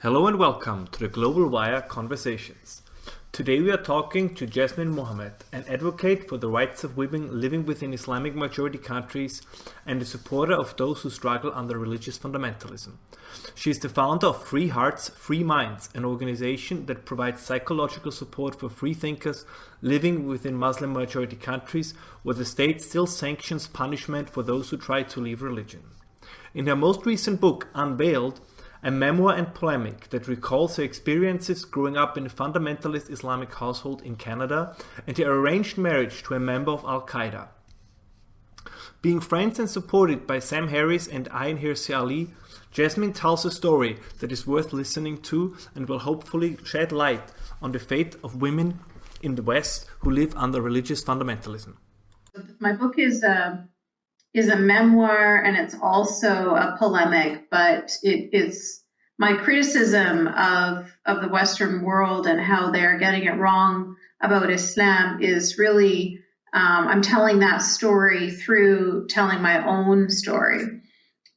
Hello and welcome to the Global Wire Conversations. Today we are talking to Yasemine Mohammed, an advocate for the rights of women living within Islamic majority countries and a supporter of those who struggle under religious fundamentalism. She is the founder of Free Hearts, Free Minds, an organization that provides psychological support for freethinkers living within Muslim majority countries where the state still sanctions punishment for those who try to leave religion. In her most recent book, Unveiled, a memoir and polemic that recalls her experiences growing up in a fundamentalist Islamic household in Canada and her arranged marriage to a member of Al-Qaeda. Being friends and supported by Sam Harris and Ayn Hirsi Ali, Yasemine tells a story that is worth listening to and will hopefully shed light on the fate of women in the West who live under religious fundamentalism. My book is a memoir, and it's also a polemic, but it's my criticism of the Western world and how they're getting it wrong about Islam is really, I'm telling that story through telling my own story.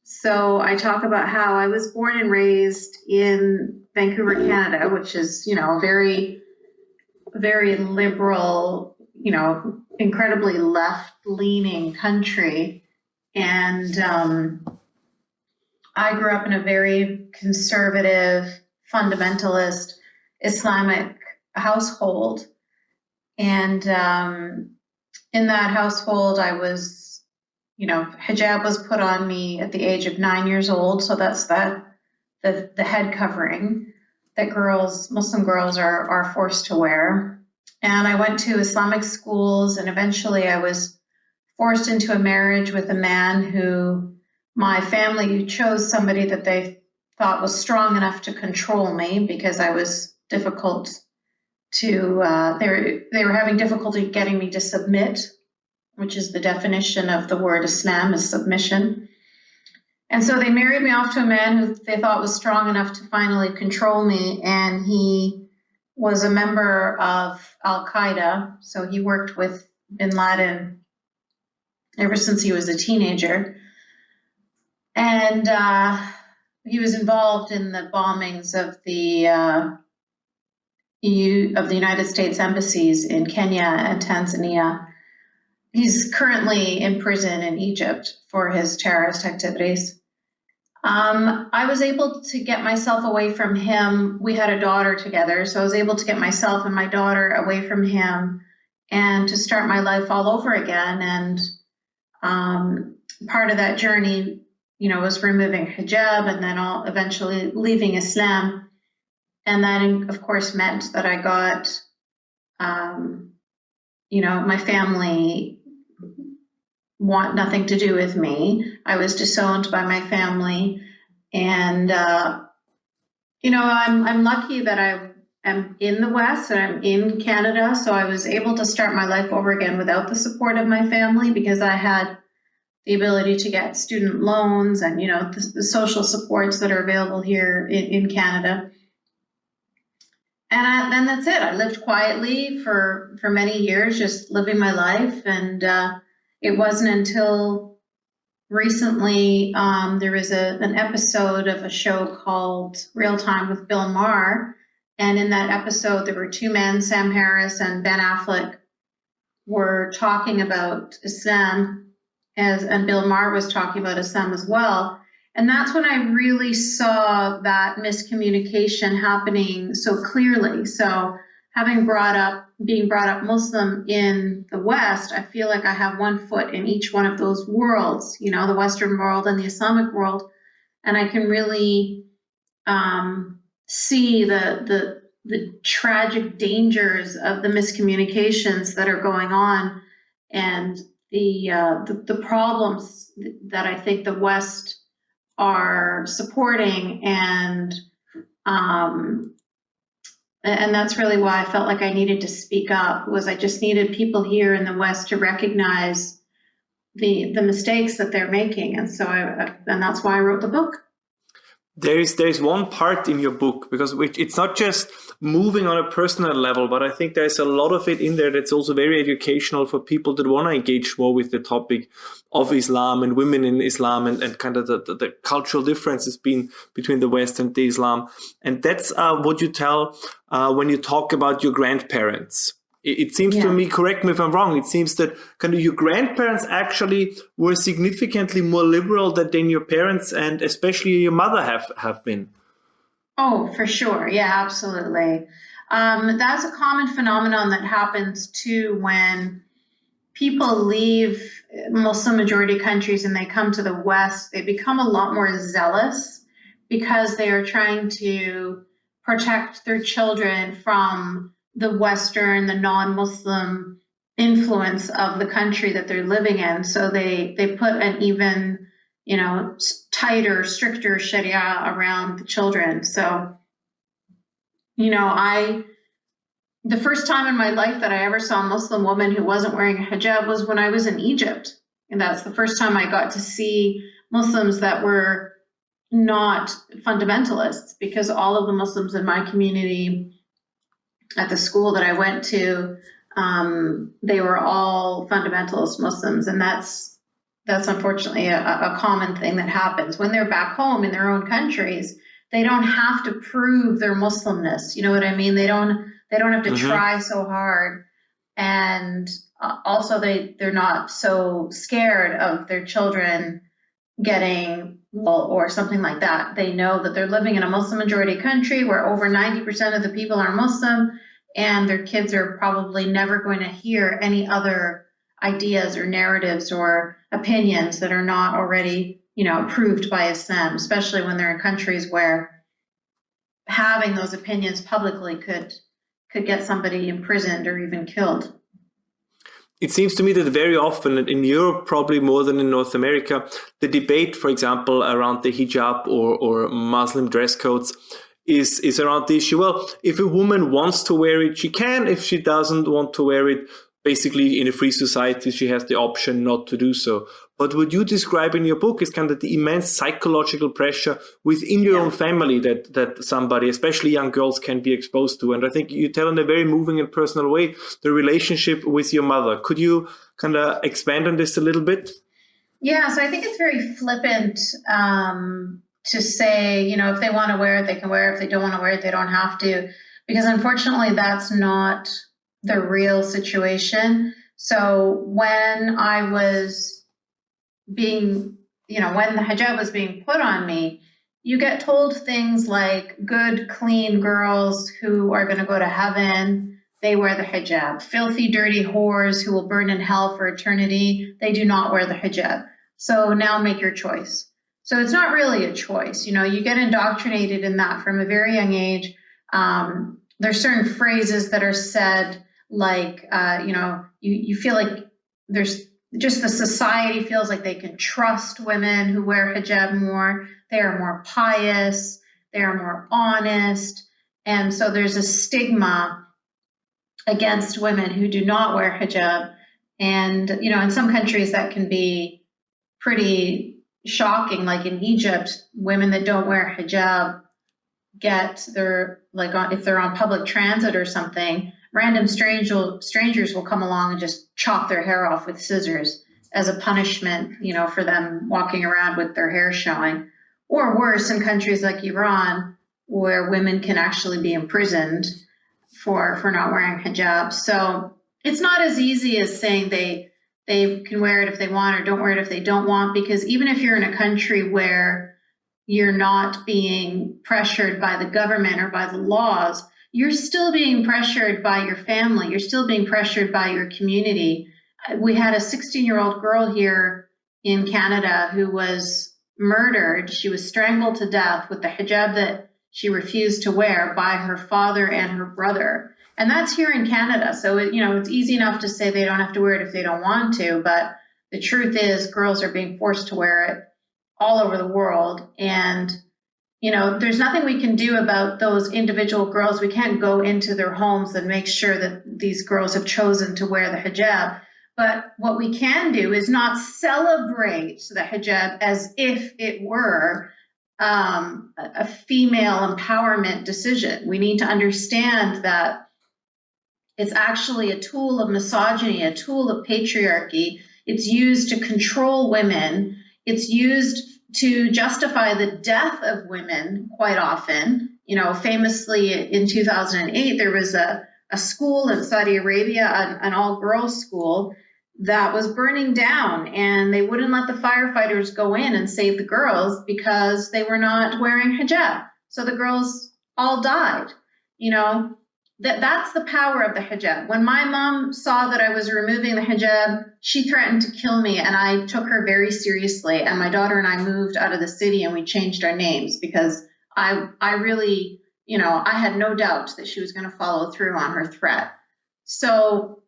So I talk about how I was born and raised in Vancouver, Canada, which is, very, very liberal, incredibly left-leaning country. And I grew up in a very conservative, fundamentalist Islamic household. And in that household, I was, hijab was put on me at the age of 9 years old. So that's the head covering that Muslim girls are forced to wear. And I went to Islamic schools, and eventually I was forced into a marriage with a man who my family chose somebody that they thought was strong enough to control me because I was difficult to, they were having difficulty getting me to submit, which is the definition of the word Islam, is submission. And so they married me off to a man who they thought was strong enough to finally control me, and he was a member of Al-Qaeda, so he worked with bin Laden ever since he was a teenager. And he was involved in the bombings of the United States embassies in Kenya and Tanzania. He's currently in prison in Egypt for his terrorist activities. I was able to get myself away from him. We had a daughter together, so I was able to get myself and my daughter away from him and to start my life all over again. And part of that journey, was removing hijab and then eventually leaving Islam. And that, of course, meant that I got, my family want nothing to do with me. I was disowned by my family. And, I'm lucky that I am in the West and I'm in Canada. So I was able to start my life over again without the support of my family because I had the ability to get student loans and, the social supports that are available here in Canada. And then that's it. I lived quietly for many years, just living my life. And it wasn't until recently there was an episode of a show called Real Time with Bill Maher. And in that episode, there were two men, Sam Harris and Ben Affleck, were talking about Islam, and Bill Maher was talking about Islam as well. And that's when I really saw that miscommunication happening so clearly. So being brought up Muslim in the West, I feel like I have one foot in each one of those worlds, the Western world and the Islamic world. And I can really see the tragic dangers of the miscommunications that are going on and the problems that I think the West are supporting, and that's really why I felt like I needed to speak up. Was I just needed people here in the West to recognize the mistakes that they're making, and so and that's why I wrote the book. There is one part in your book, because it's not just moving on a personal level, but I think there's a lot of it in there that's also very educational for people that want to engage more with the topic of Islam and women in Islam, and kind of the cultural differences between the West and the Islam. And that's what you tell when you talk about your grandparents. It seems to me, correct me if I'm wrong, it seems that kind of your grandparents actually were significantly more liberal than your parents and especially your mother have been. Oh, for sure. Yeah, absolutely. That's a common phenomenon that happens too when people leave Muslim majority countries and they come to the West. They become a lot more zealous because they are trying to protect their children from the Western, the non-Muslim influence of the country that they're living in. So they put an even, tighter, stricter Sharia around the children. So, the first time in my life that I ever saw a Muslim woman who wasn't wearing a hijab was when I was in Egypt. And that's the first time I got to see Muslims that were not fundamentalists, because all of the Muslims in my community at the school that I went to, they were all fundamentalist Muslims. And that's unfortunately a common thing that happens. When they're back home in their own countries, they don't have to prove their Muslimness. You know what I mean? They don't have to try so hard. And also they're not so scared of their children getting or something like that. They know that they're living in a Muslim majority country where over 90% of the people are Muslim, and their kids are probably never going to hear any other ideas or narratives or opinions that are not already, approved by Islam, especially when they're in countries where having those opinions publicly could get somebody imprisoned or even killed. It seems to me that very often in Europe, probably more than in North America, the debate, for example, around the hijab or Muslim dress codes is around the issue. Well, if a woman wants to wear it, she can. If she doesn't want to wear it, basically in a free society, she has the option not to do so. But what you describe in your book is kind of the immense psychological pressure within your own family that somebody, especially young girls, can be exposed to. And I think you tell in a very moving and personal way the relationship with your mother. Could you kind of expand on this a little bit? Yeah, so I think it's very flippant to say, if they want to wear it, they can wear it. If they don't want to wear it, they don't have to. Because unfortunately, that's not the real situation. So when I was when the hijab was being put on me, you get told things like good, clean girls who are going to go to heaven, they wear the hijab. Filthy, dirty whores who will burn in hell for eternity, they do not wear the hijab. So now make your choice. So it's not really a choice. You get indoctrinated in that from a very young age. There's certain phrases that are said, like, you feel like there's just the society feels like they can trust women who wear hijab more. They are more pious. They are more honest. And so there's a stigma against women who do not wear hijab. And, in some countries that can be pretty shocking. Like in Egypt, women that don't wear hijab get if they're on public transit or something, random strangers will come along and just chop their hair off with scissors as a punishment, for them walking around with their hair showing. Or worse, in countries like Iran, where women can actually be imprisoned for not wearing hijab. So it's not as easy as saying they can wear it if they want or don't wear it if they don't want, because even if you're in a country where you're not being pressured by the government or by the laws, you're still being pressured by your family. You're still being pressured by your community. We had a 16-year-old girl here in Canada who was murdered. She was strangled to death with the hijab that she refused to wear by her father and her brother. And that's here in Canada. So, it's easy enough to say they don't have to wear it if they don't want to. But the truth is girls are being forced to wear it all over the world. And, there's nothing we can do about those individual girls. We can't go into their homes and make sure that these girls have chosen to wear the hijab. But what we can do is not celebrate the hijab as if it were a female empowerment decision. We need to understand that it's actually a tool of misogyny, a tool of patriarchy. It's used to control women. It's used to justify the death of women quite often. You know, famously in 2008, there was a school in Saudi Arabia, an all-girls school, that was burning down, and they wouldn't let the firefighters go in and save the girls because they were not wearing hijab. So the girls all died. You know, that's the power of the hijab. When my mom saw that I was removing the hijab, she threatened to kill me, and I took her very seriously. And my daughter and I moved out of the city, and we changed our names because I really, you know, I had no doubt that she was going to follow through on her threat. So,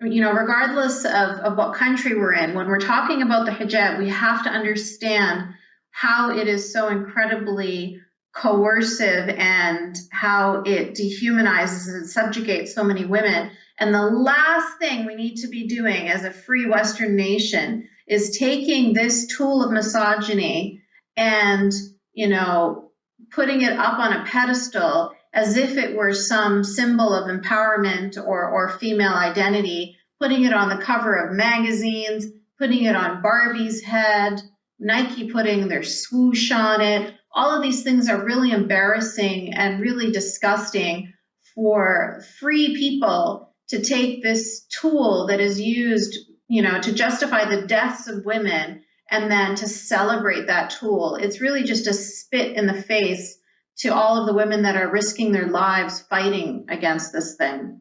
you know, regardless of what country we're in, when we're talking about the hijab, we have to understand how it is so incredibly coercive and how it dehumanizes and subjugates so many women. And the last thing we need to be doing as a free Western nation is taking this tool of misogyny and, you know, putting it up on a pedestal as if it were some symbol of empowerment or female identity, putting it on the cover of magazines, putting it on Barbie's head, Nike putting their swoosh on it. All of these things are really embarrassing and really disgusting for free people to take this tool that is used, you know, to justify the deaths of women and then to celebrate that tool. It's really just a spit in the face to all of the women that are risking their lives fighting against this thing.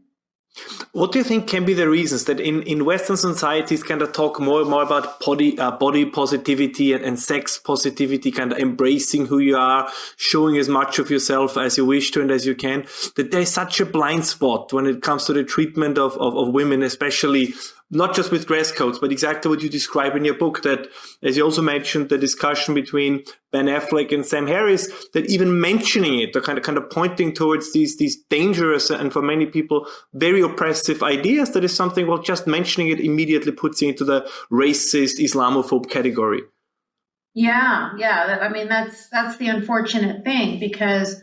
What do you think can be the reasons that in Western societies kind of talk more and more about body positivity and sex positivity, kind of embracing who you are, showing as much of yourself as you wish to and as you can, that there's such a blind spot when it comes to the treatment of women, especially not just with dress codes, but exactly what you describe in your book, that, as you also mentioned, the discussion between Ben Affleck and Sam Harris, that even mentioning it, or kind of pointing towards these dangerous and for many people very oppressive ideas, that is something, well, just mentioning it immediately puts you into the racist, Islamophobe category. Yeah. I mean, that's the unfortunate thing, because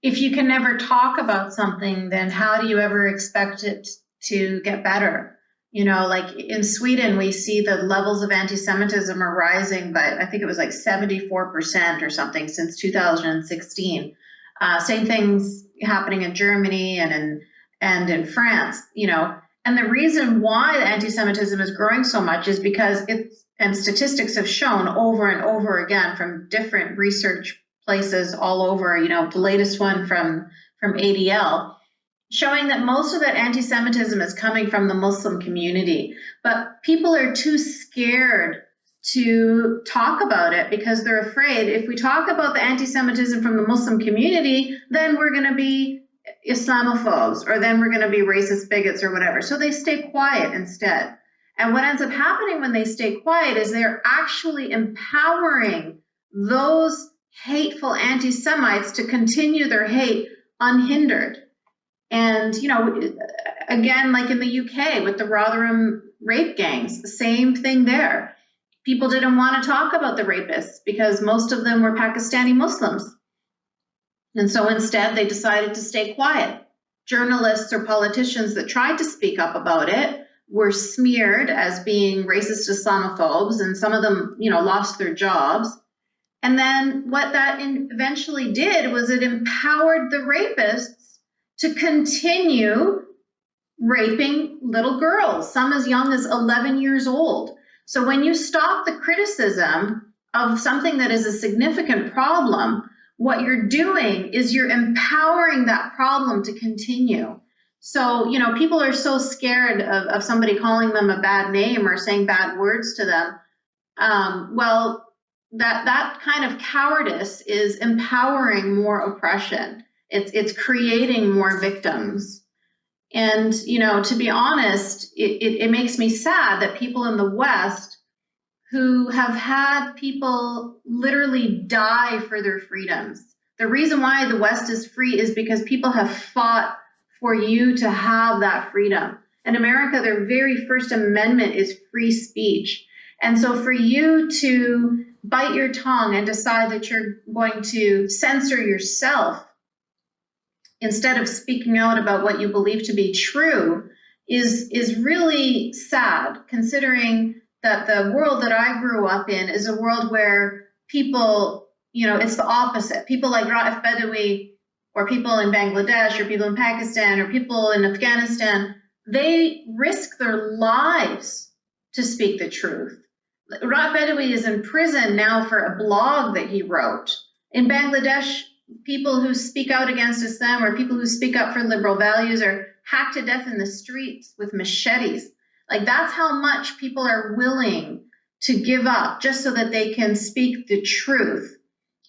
if you can never talk about something, then how do you ever expect it to get better? You know, like in Sweden, we see the levels of anti-Semitism are rising by, I think it was like 74% or something since 2016. Same things happening in Germany and in France, you know. And the reason why the anti-Semitism is growing so much is because and statistics have shown over and over again from different research places all over, you know, the latest one from ADL, showing that most of that anti-Semitism is coming from the Muslim community. But people are too scared to talk about it because they're afraid if we talk about the anti-Semitism from the Muslim community, then we're going to be Islamophobes, or then we're going to be racist bigots or whatever. So they stay quiet instead. And what ends up happening when they stay quiet is they're actually empowering those hateful anti-Semites to continue their hate unhindered. And, you know, again, like in the UK with the Rotherham rape gangs, the same thing there. People didn't want to talk about the rapists because most of them were Pakistani Muslims. And so instead, they decided to stay quiet. Journalists or politicians that tried to speak up about it were smeared as being racist Islamophobes, and some of them, you know, lost their jobs. And then what that eventually did was it empowered the rapists to continue raping little girls, some as young as 11 years old. So when you stop the criticism of something that is a significant problem, what you're doing is you're empowering that problem to continue. So, you know, people are so scared of somebody calling them a bad name or saying bad words to them. Well, that kind of cowardice is empowering more oppression. It's creating more victims. And, you know, to be honest, it makes me sad that people in the West who have had people literally die for their freedoms. The reason why the West is free is because people have fought for you to have that freedom. In America, their very first amendment is free speech. And so for you to bite your tongue and decide that you're going to censor yourself instead of speaking out about what you believe to be true is really sad, considering that the world that I grew up in is a world where people, it's the opposite. People like Raif Badawi, or people in Bangladesh, or people in Pakistan, or people in Afghanistan, they risk their lives to speak the truth. Raif Badawi is in prison now for a blog that he wrote. In Bangladesh, people who speak out against Islam or people who speak up for liberal values are hacked to death in the streets with machetes. Like, that's how much people are willing to give up just so that they can speak the truth.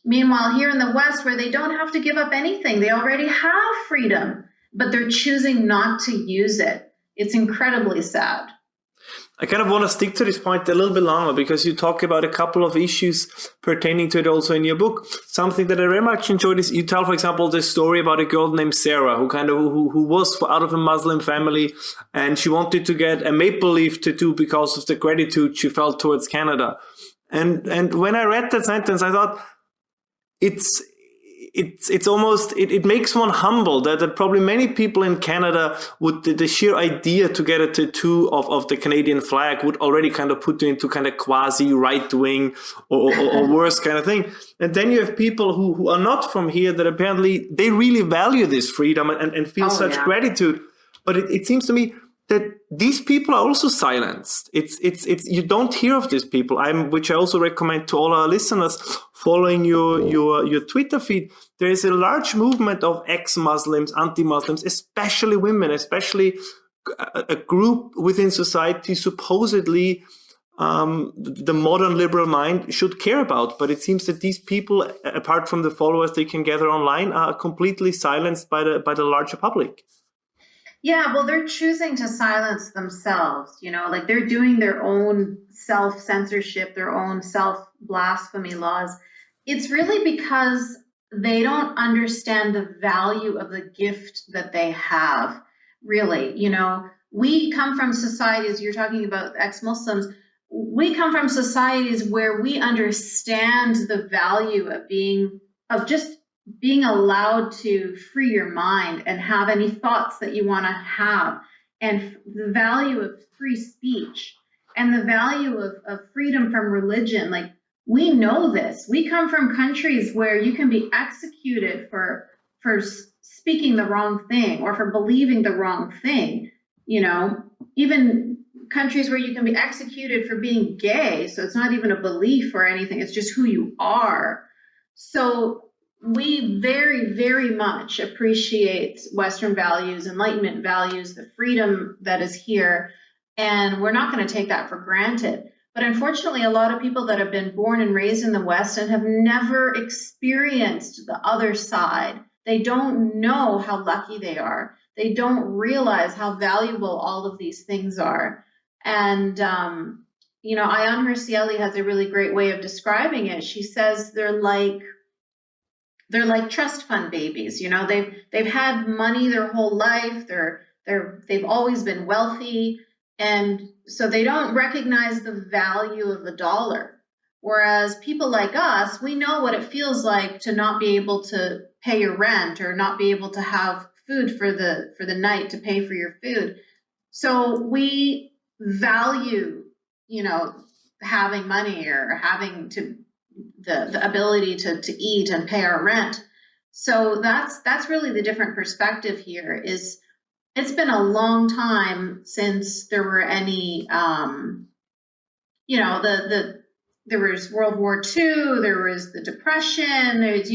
Meanwhile, here in the West, where they don't have to give up anything, they already have freedom, but they're choosing not to use it. It's incredibly sad. I kind of want to stick to this point a little bit longer because you talk about a couple of issues pertaining to it also in your book. Something that I very much enjoyed is you tell, for example, the story about a girl named Sarah who was out of a Muslim family, and she wanted to get a maple leaf tattoo because of the gratitude she felt towards Canada. And when I read that sentence, I thought it's almost, it makes one humble that probably many people in Canada would, the sheer idea to get a tattoo of the Canadian flag would already kind of put you into kind of quasi right wing or worse kind of thing. And then you have people who are not from here that apparently they really value this freedom and feel such gratitude. But it seems to me that these people are also silenced. It's you don't hear of these people. Which I also recommend to all our listeners following your Twitter feed. There is a large movement of ex-Muslims, anti-Muslims, especially women, especially a group within society supposedly the modern liberal mind should care about. But it seems that these people, apart from the followers they can gather online, are completely silenced by the larger public. Yeah, well, they're choosing to silence themselves, like they're doing their own self-censorship, their own self-blasphemy laws. It's really because they don't understand the value of the gift that they have, really. We come from societies, you're talking about ex-Muslims, we come from societies where we understand the value of just being allowed to free your mind and have any thoughts that you want to have, and the value of free speech and the value of freedom from religion. Like, we know this. We come from countries where you can be executed for speaking the wrong thing or for believing the wrong thing, even countries where you can be executed for being gay. So it's not even a belief or anything. It's just who you are. So we very, very much appreciate Western values, Enlightenment values, the freedom that is here, and we're not going to take that for granted. But unfortunately, a lot of people that have been born and raised in the West and have never experienced the other side, they don't know how lucky they are. They don't realize how valuable all of these things are. And, Ayaan Hirsi has a really great way of describing it. She says they're like trust fund babies. They've had money their whole life. They've always been wealthy, and so they don't recognize the value of the dollar. Whereas people like us, we know what it feels like to not be able to pay your rent or not be able to have food for the night to pay for your food. So we value, having money or having the ability to eat and pay our rent. So that's really the different perspective here. Is it's been a long time since there were any there was World War II, there was the Depression, there's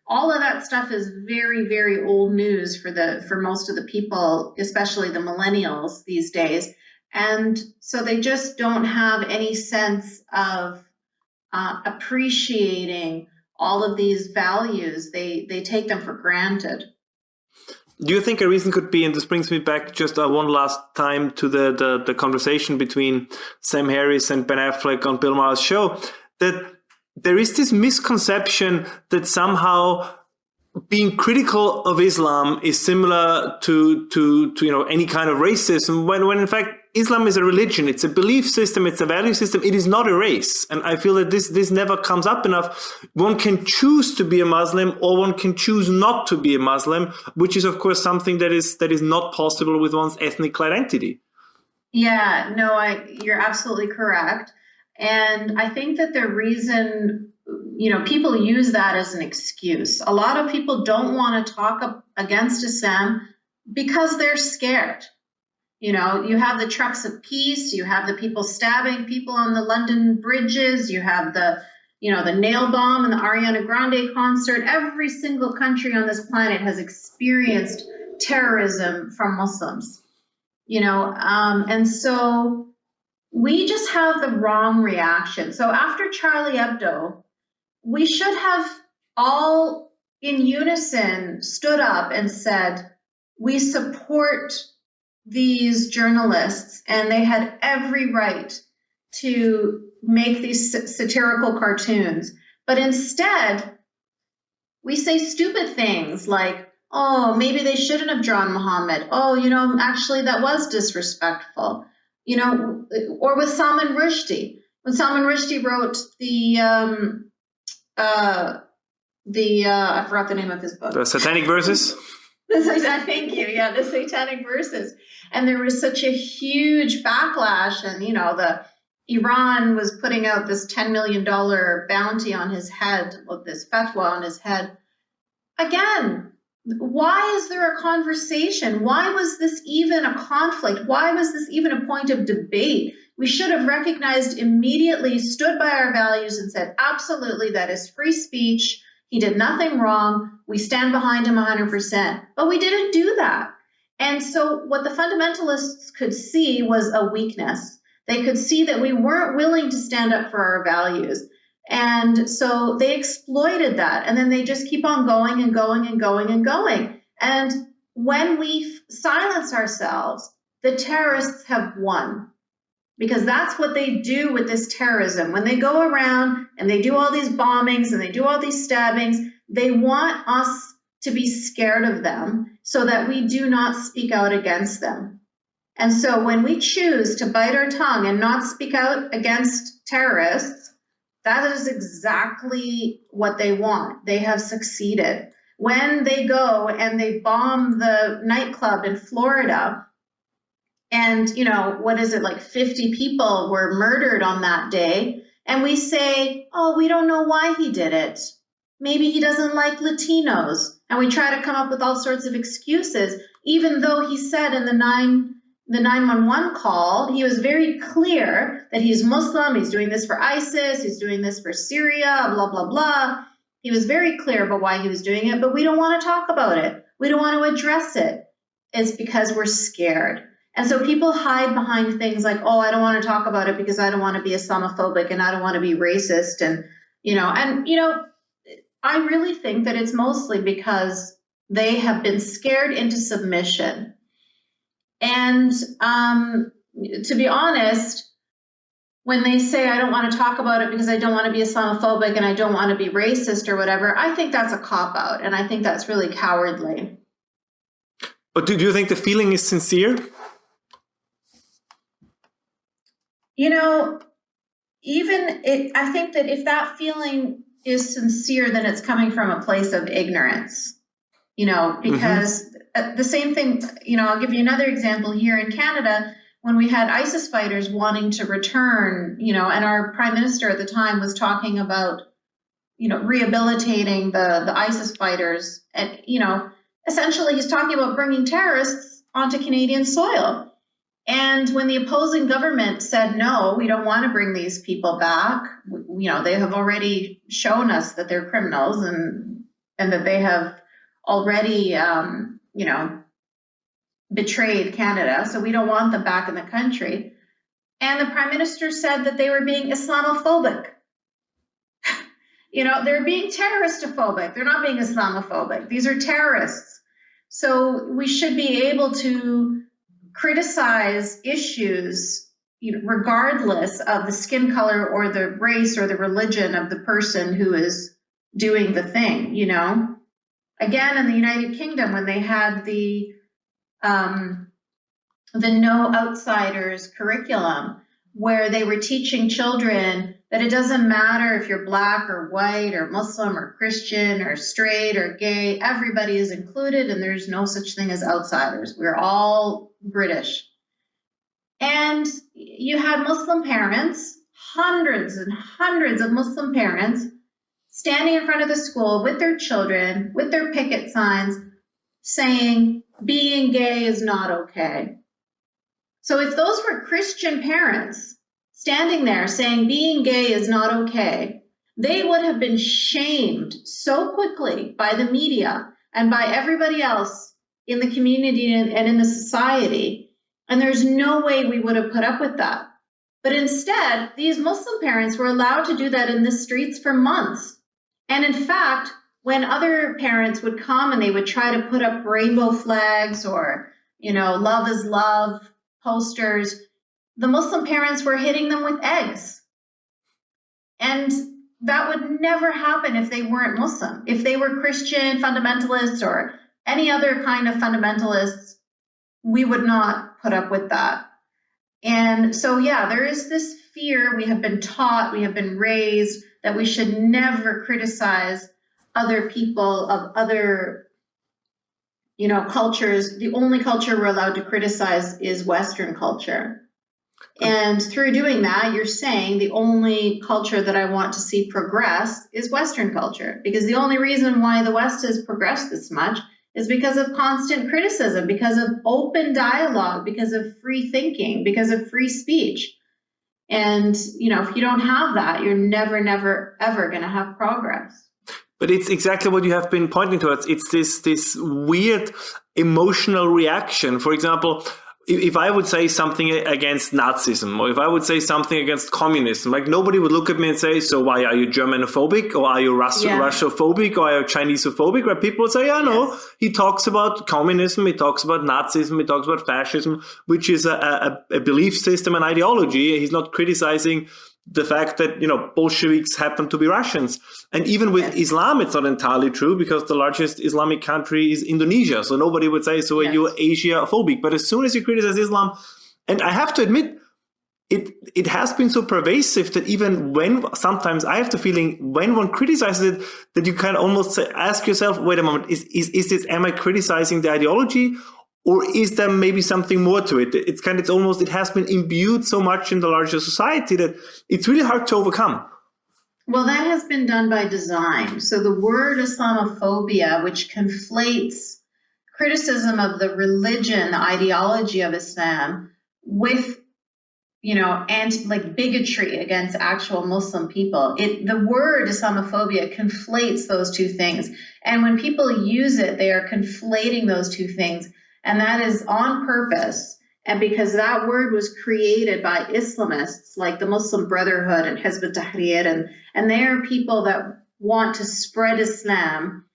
all of that stuff is very, very old news for most of the people, especially the millennials these days. And so they just don't have any sense of appreciating all of these values. They take them for granted. Do you think a reason could be, and this brings me back just one last time to the conversation between Sam Harris and Ben Affleck on Bill Maher's show, that there is this misconception that somehow being critical of Islam is similar to any kind of racism, when in fact Islam is a religion, it's a belief system, it's a value system, it is not a race. And I feel that this never comes up enough. One can choose to be a Muslim, or one can choose not to be a Muslim, which is of course something that is not possible with one's ethnic identity. Yeah, no, you're absolutely correct. And I think that the reason, people use that as an excuse. A lot of people don't want to talk against Islam because they're scared. You have the trucks of peace, you have the people stabbing people on the London bridges, you have the nail bomb and the Ariana Grande concert. Every single country on this planet has experienced terrorism from Muslims, and so we just have the wrong reaction. So after Charlie Hebdo, we should have all in unison stood up and said, we support these journalists, and they had every right to make these satirical cartoons. But instead, we say stupid things like, oh, maybe they shouldn't have drawn Muhammad. Oh, actually that was disrespectful. Or with Salman Rushdie. When Salman Rushdie wrote I forgot the name of his book. The Satanic Verses? Thank you. Yeah, the Satanic Verses. And there was such a huge backlash, and the Iran was putting out this $10 million bounty on his head, with this fatwa on his head. Again, why is there a conversation? Why was this even a conflict? Why was this even a point of debate? We should have recognized immediately, stood by our values and said, absolutely, that is free speech. He did nothing wrong. We stand behind him 100%. But we didn't do that. And so what the fundamentalists could see was a weakness. They could see that we weren't willing to stand up for our values. And so they exploited that. And then they just keep on going and going and going and going. And when we silence ourselves, the terrorists have won. Because that's what they do with this terrorism. When they go around and they do all these bombings and they do all these stabbings, they want us to be scared of them so that we do not speak out against them. And so when we choose to bite our tongue and not speak out against terrorists, that is exactly what they want. They have succeeded. When they go and they bomb the nightclub in Florida, and, what is it, like 50 people were murdered on that day, and we say, oh, we don't know why he did it. Maybe he doesn't like Latinos. And we try to come up with all sorts of excuses, even though he said in the 911 call, he was very clear that he's Muslim, he's doing this for ISIS, he's doing this for Syria, blah, blah, blah. He was very clear about why he was doing it, but we don't want to talk about it. We don't want to address it. It's because we're scared. And so people hide behind things like, oh, I don't want to talk about it because I don't want to be Islamophobic and I don't want to be racist. And I really think that it's mostly because they have been scared into submission. And to be honest, when they say, I don't want to talk about it because I don't want to be Islamophobic and I don't want to be racist or whatever, I think that's a cop-out. And I think that's really cowardly. But do you think the feeling is sincere? I think that if that feeling is sincere, then it's coming from a place of ignorance, because the same thing, I'll give you another example here in Canada, when we had ISIS fighters wanting to return, and our prime minister at the time was talking about, rehabilitating the ISIS fighters. And, essentially he's talking about bringing terrorists onto Canadian soil. And when the opposing government said, no, we don't want to bring these people back, they have already shown us that they're criminals and that they have already, betrayed Canada. So we don't want them back in the country. And the prime minister said that they were being Islamophobic. They're being terroristophobic. They're not being Islamophobic. These are terrorists. So we should be able to criticize issues, regardless of the skin color or the race or the religion of the person who is doing the thing, Again, in the United Kingdom, when they had the no outsiders curriculum, where they were teaching children that it doesn't matter if you're black or white or Muslim or Christian or straight or gay, everybody is included and there's no such thing as outsiders. We're all British. And you had Muslim parents, hundreds and hundreds of Muslim parents, standing in front of the school with their children, with their picket signs, saying, being gay is not okay. So if those were Christian parents standing there saying being gay is not okay, they would have been shamed so quickly by the media and by everybody else in the community and in the society. And there's no way we would have put up with that. But instead, these Muslim parents were allowed to do that in the streets for months. And in fact, when other parents would come and they would try to put up rainbow flags or, love is love posters, the Muslim parents were hitting them with eggs. And that would never happen if they weren't Muslim. If they were Christian fundamentalists or any other kind of fundamentalists, we would not put up with that. And so, there is this fear. We have been taught, we have been raised that we should never criticize other people of other cultures. The only culture we're allowed to criticize is Western culture. And through doing that, you're saying the only culture that I want to see progress is Western culture, because the only reason why the West has progressed this much is because of constant criticism, because of open dialogue, because of free thinking, because of free speech. And, if you don't have that, you're never, ever going to have progress. But it's exactly what you have been pointing towards. It's this weird emotional reaction. For example, if I would say something against Nazism, or if I would say something against communism, like nobody would look at me and say, so why are you Germanophobic, or are you Russophobic, or are you Chinesophobic? Where people would say, no, he talks about communism, he talks about Nazism, he talks about fascism, which is a belief system and ideology. He's not criticizing the fact that, Bolsheviks happen to be Russians. And even with Islam, it's not entirely true, because the largest Islamic country is Indonesia. So nobody would say, so are you Asia-phobic? But as soon as you criticize Islam, and I have to admit, it has been so pervasive that even sometimes I have the feeling when one criticizes it, that you can almost ask yourself, wait a moment, is this, am I criticizing the ideology? Or is there maybe something more to it? It has been imbued so much in the larger society that it's really hard to overcome. Well, that has been done by design. So the word Islamophobia, which conflates criticism of the religion, the ideology of Islam with, bigotry against actual Muslim people. The word Islamophobia conflates those two things. And when people use it, they are conflating those two things. And that is on purpose. And because that word was created by Islamists like the Muslim Brotherhood and Hizb ut-Tahrir, and they are people that want to spread Islam,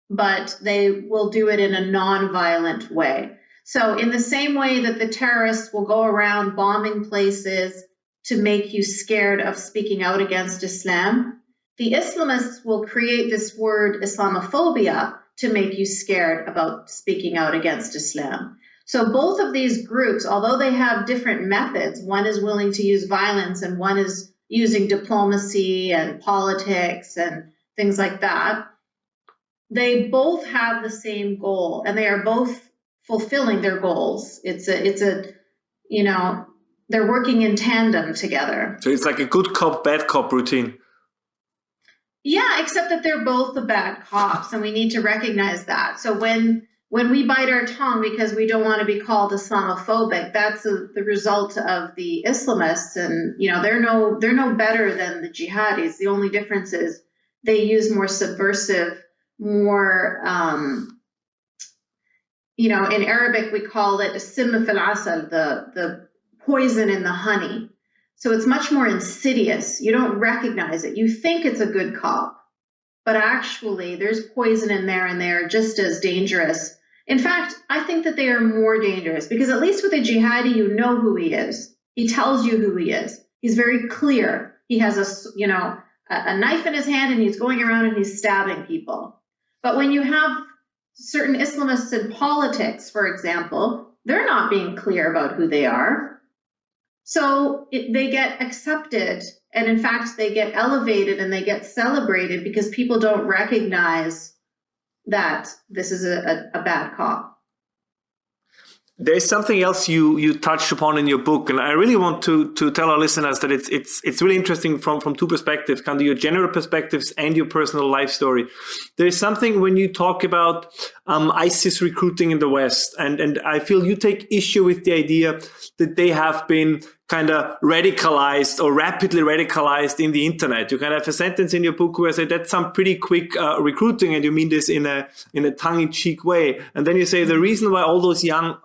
but they will do it in a non-violent way. So in the same way that the terrorists will go around bombing places to make you scared of speaking out against Islam, the Islamists will create this word Islamophobia to make you scared about speaking out against Islam. So both of these groups, although they have different methods, one is willing to use violence and one is using diplomacy and politics and things like that, they both have the same goal and they are both fulfilling their goals. They're working in tandem together. So it's like a good cop, bad cop routine. Yeah, except that they're both the bad cops, and we need to recognize that. So when we bite our tongue because we don't want to be called Islamophobic, that's the result of the Islamists, and they're no better than the jihadis. The only difference is they use more subversive, more in Arabic we call it as-sim fil asal, the poison in the honey. So it's much more insidious. You don't recognize it. You think it's a good cop, but actually there's poison in there and they're just as dangerous. In fact, I think that they are more dangerous because at least with a jihadi, you know who he is. He tells you who he is. He's very clear. He has a knife in his hand and he's going around and he's stabbing people. But when you have certain Islamists in politics, for example, they're not being clear about who they are. So they get accepted, and in fact, they get elevated and they get celebrated because people don't recognize that this is a bad cop. There's something else you touched upon in your book, and I really want to tell our listeners that it's really interesting from two perspectives, kind of your general perspectives and your personal life story. There's something when you talk about ISIS recruiting in the West, and I feel you take issue with the idea that they have been kind of radicalized or rapidly radicalized in the internet. You kind of have a sentence in your book where I say that's some pretty quick recruiting, and you mean this in a tongue-in-cheek way. And then you say the reason why all those young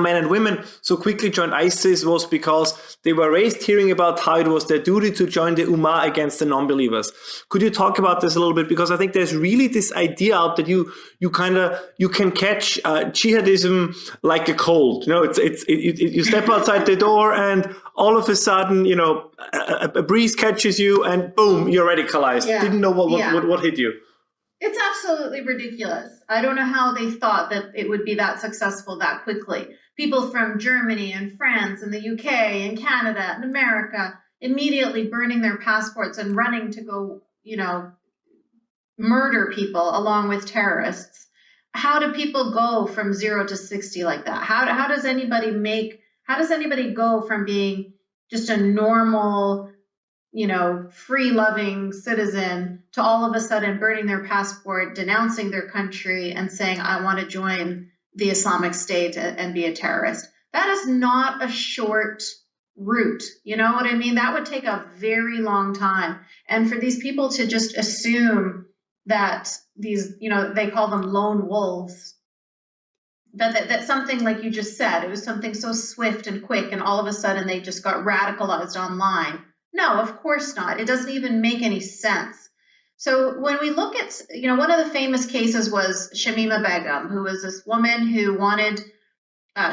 men and women so quickly joined ISIS was because they were raised hearing about how it was their duty to join the Ummah against the non-believers. Could you talk about this a little bit? Because I think there's really this idea out that you can catch jihadism like a cold. You know, you step outside the door and all of a sudden, you know, a breeze catches you and boom, you're radicalized. Yeah. Didn't know what hit you. It's absolutely ridiculous. I don't know how they thought that it would be that successful that quickly. People from Germany and France and the UK and Canada and America immediately burning their passports and running to go, you know, murder people along with terrorists. How do people go from 0 to 60 like that? How does anybody go from being just a normal, you know, free-loving citizen to all of a sudden burning their passport, denouncing their country, and saying, I want to join the Islamic State and be a terrorist? That is not a short route. You know what I mean? That would take a very long time. And for these people to just assume that these, you know, they call them lone wolves, that something like you just said, it was something so swift and quick, and all of a sudden they just got radicalized online. No, of course not. It doesn't even make any sense. So when we look at, you know, one of the famous cases was Shamima Begum, who was this woman who wanted,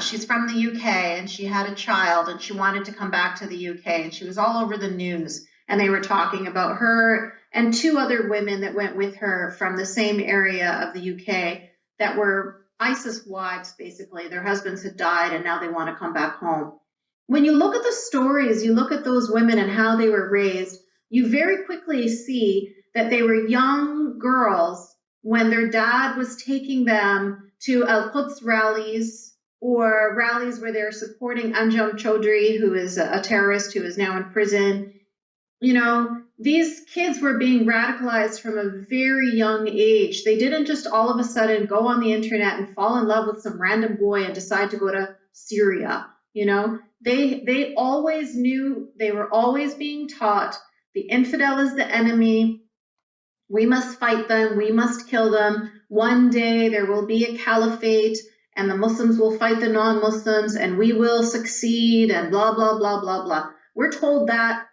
she's from the UK and she had a child and she wanted to come back to the UK, and she was all over the news, and they were talking about her and 2 other women that went with her from the same area of the UK that were ISIS wives, basically. Their husbands had died and now they want to come back home. When you look at the stories, you look at those women and how they were raised, you very quickly see that they were young girls when their dad was taking them to Al-Quds rallies, or rallies where they're supporting Anjum Chaudhry, who is a terrorist who is now in prison. You know, these kids were being radicalized from a very young age. They didn't just all of a sudden go on the internet and fall in love with some random boy and decide to go to Syria. You know, they always knew, they were always being taught the infidel is the enemy. We must fight them. We must kill them. One day there will be a caliphate and the Muslims will fight the non-Muslims and we will succeed and blah, blah, blah, blah, blah. We're told that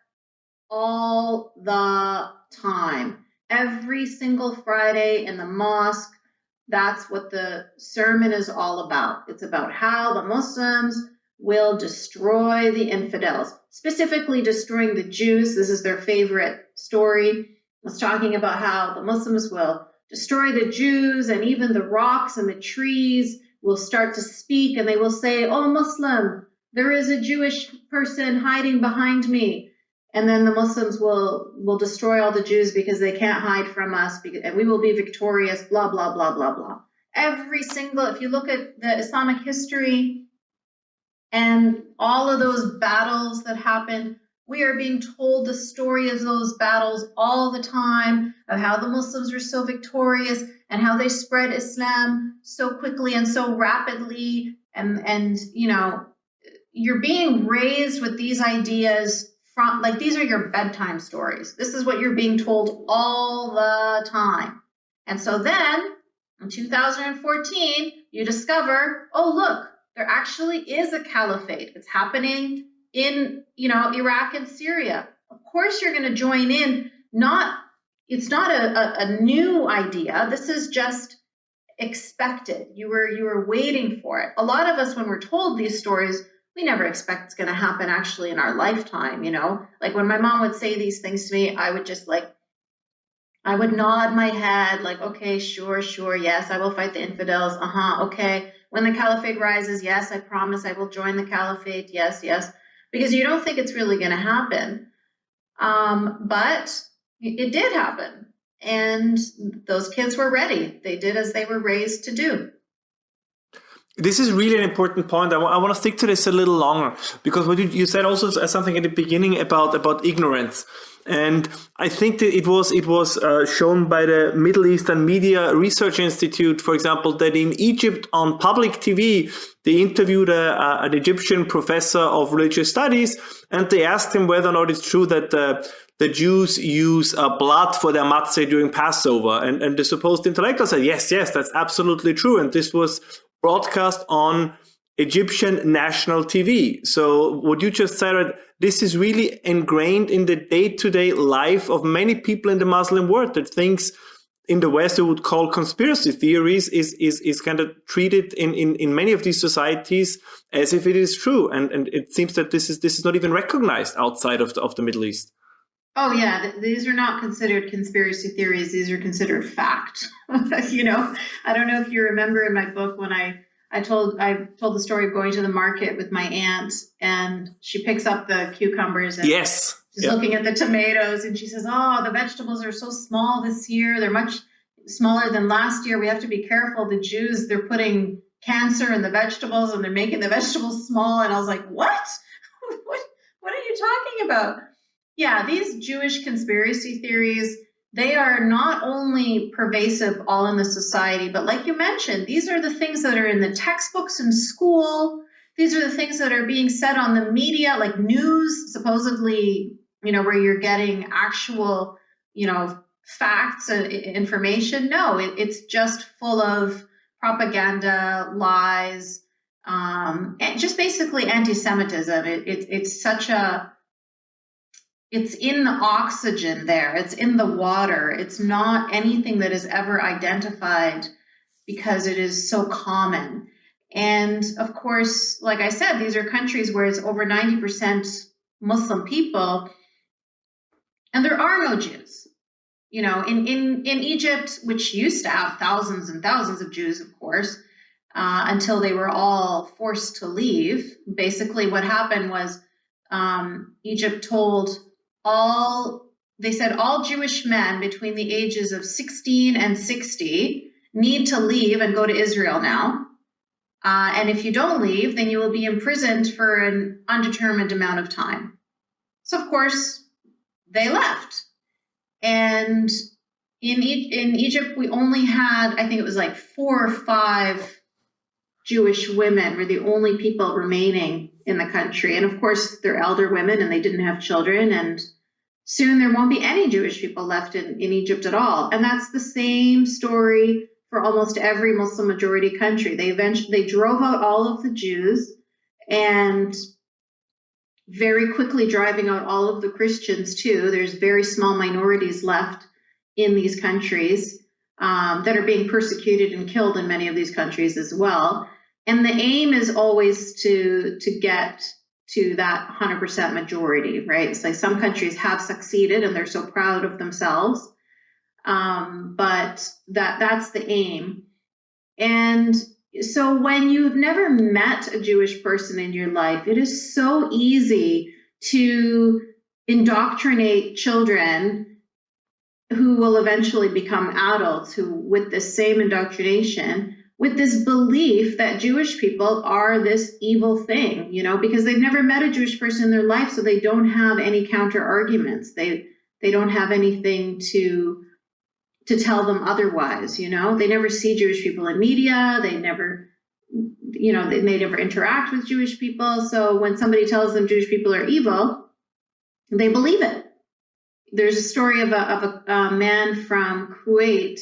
all the time. Every single Friday in the mosque, that's what the sermon is all about. It's about how the Muslims will destroy the infidels, specifically destroying the Jews. This is their favorite story. It's talking about how the Muslims will destroy the Jews, and even the rocks and the trees will start to speak, and they will say, "Oh, Muslim, there is a Jewish person hiding behind me." And then the Muslims will destroy all the Jews because they can't hide from us, and we will be victorious, blah, blah, blah, blah, blah. Every single, if you look at the Islamic history and all of those battles that happened, we are being told the story of those battles all the time, of how the Muslims were so victorious and how they spread Islam so quickly and so rapidly. And you know, you're being raised with these ideas from, like, these are your bedtime stories. This is what you're being told all the time. And so then in 2014, you discover, oh, look, there actually is a caliphate. It's happening in, you know, Iraq and Syria. Of course, you're going to join in. It's not a new idea. This is just expected. You were waiting for it. A lot of us, when we're told these stories, we never expect it's going to happen actually in our lifetime. You know, like when my mom would say these things to me, I would just like I would nod my head like, okay, sure, sure, yes, I will fight the infidels. Okay. When the caliphate rises, yes, I promise I will join the caliphate. Yes, yes. Because you don't think it's really going to happen. But it did happen. And those kids were ready. They did as they were raised to do. This is really an important point. I want to stick to this a little longer, because what you said also something at the beginning about ignorance. And I think that it was shown by the Middle Eastern Media Research Institute, for example, that in Egypt on public TV, they interviewed an Egyptian professor of religious studies, and they asked him whether or not it's true that the Jews use blood for their matzah during Passover. And the supposed intellectual said, yes, that's absolutely true. And this was broadcast on Egyptian national TV. So what you just said, this is really ingrained in the day-to-day life of many people in the Muslim world, that things in the West we would call conspiracy theories is kind of treated in many of these societies as if it is true. And it seems that this is not even recognized outside of the Middle East. Oh yeah, these are not considered conspiracy theories. These are considered fact. You know, I don't know if you remember in my book when I told the story of going to the market with my aunt, and she picks up the cucumbers and yes, she's looking at the tomatoes, and she says, "Oh, the vegetables are so small this year. They're much smaller than last year. We have to be careful. The Jews, they're putting cancer in the vegetables and they're making the vegetables small." And I was like, "What? What are you talking about?" Yeah, these Jewish conspiracy theories, they are not only pervasive all in the society, but like you mentioned, these are the things that are in the textbooks in school. These are the things that are being said on the media, like news, supposedly, you know, where you're getting actual, you know, facts and information. No, it's just full of propaganda, lies, and just basically anti-Semitism. It's in the oxygen there. It's in the water. It's not anything that is ever identified because it is so common. And of course, like I said, these are countries where it's over 90% Muslim people, and there are no Jews. You know, in Egypt, which used to have thousands and thousands of Jews, of course, until they were all forced to leave. Basically, what happened was Egypt told all Jewish men between the ages of 16 and 60 need to leave and go to Israel now. And if you don't leave, then you will be imprisoned for an undetermined amount of time. So, of course, they left. And in Egypt, we only had, I think it was like 4 or 5 Jewish women were the only people remaining in the country. And of course, they're elder women and they didn't have children. And soon there won't be any Jewish people left in Egypt at all. And that's the same story for almost every Muslim majority country. They drove out all of the Jews, and very quickly driving out all of the Christians too. There's very small minorities left in these countries that are being persecuted and killed in many of these countries as well. And the aim is always to get to that 100% majority, right? It's like some countries have succeeded and they're so proud of themselves, but that's the aim. And so when you've never met a Jewish person in your life, it is so easy to indoctrinate children who will eventually become adults who, with the same indoctrination, with this belief that Jewish people are this evil thing, you know, because they've never met a Jewish person in their life, so they don't have any counter arguments. They don't have anything to tell them otherwise, you know. They never see Jewish people in media. They never, you know, they never interact with Jewish people. So when somebody tells them Jewish people are evil, they believe it. There's a story of a man from Kuwait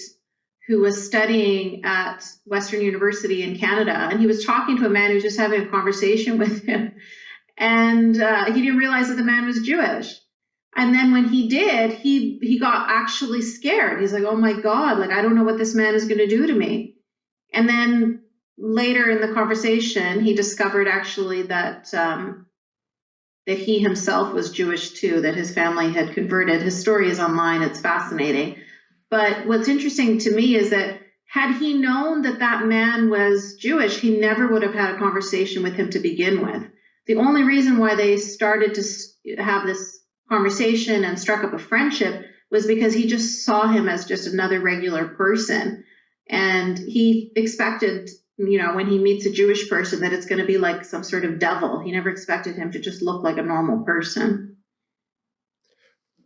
who was studying at Western University in Canada, and he was talking to a man who was just having a conversation with him, and he didn't realize that the man was Jewish. And then when he did, he got actually scared. He's like, "Oh my God, like I don't know what this man is going to do to me." And then later in the conversation, he discovered actually that he himself was Jewish too, that his family had converted. His story is online. It's fascinating. But what's interesting to me is that had he known that that man was Jewish, he never would have had a conversation with him to begin with. The only reason why they started to have this conversation and struck up a friendship was because he just saw him as just another regular person. And he expected, when he meets a Jewish person, that it's going to be like some sort of devil. He never expected him to just look like a normal person.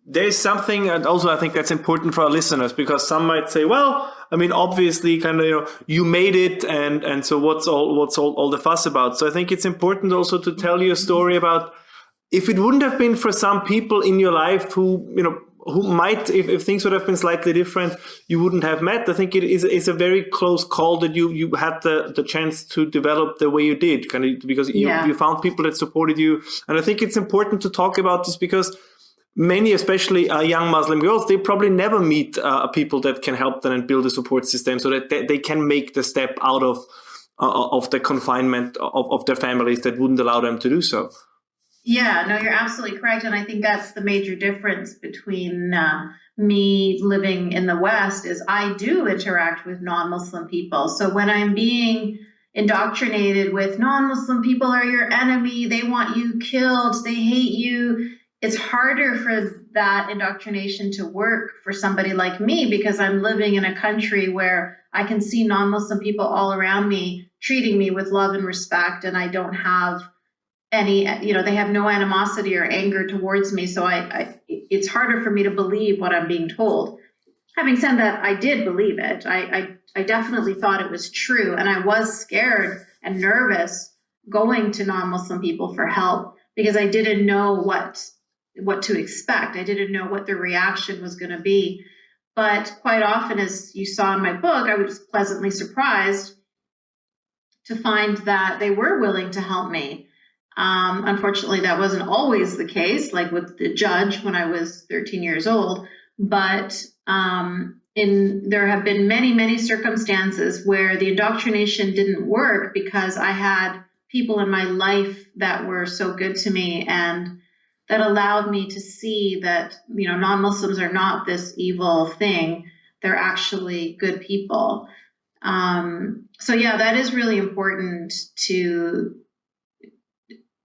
There's something, and also I think that's important for our listeners, because some might say, well, I mean, obviously, kind of, you made it, and so what's all the fuss about? So I think it's important also to tell you a story about, if it wouldn't have been for some people in your life who might, if things would have been slightly different, you wouldn't have met. I think it is a very close call that you had the chance to develop the way you did, kind of, because you found people that supported you. And I think it's important to talk about this because many, especially young Muslim girls, they probably never meet people that can help them and build a support system so that they can make the step out of the confinement of their families that wouldn't allow them to do so. Yeah, no, you're absolutely correct. And I think that's the major difference between me living in the West is I do interact with non-Muslim people. So when I'm being indoctrinated with non-Muslim people are your enemy, they want you killed, they hate you, it's harder for that indoctrination to work for somebody like me because I'm living in a country where I can see non-Muslim people all around me treating me with love and respect, and I don't have any, they have no animosity or anger towards me. So it's harder for me to believe what I'm being told. Having said that, I did believe it. I definitely thought it was true, and I was scared and nervous going to non-Muslim people for help because I didn't know what to expect. I didn't know what the reaction was going to be. But quite often, as you saw in my book, I was pleasantly surprised to find that they were willing to help me. Unfortunately, that wasn't always the case, like with the judge when I was 13 years old. But there have been many, many circumstances where the indoctrination didn't work because I had people in my life that were so good to me and that allowed me to see that, non-Muslims are not this evil thing. They're actually good people. So yeah, that is really important to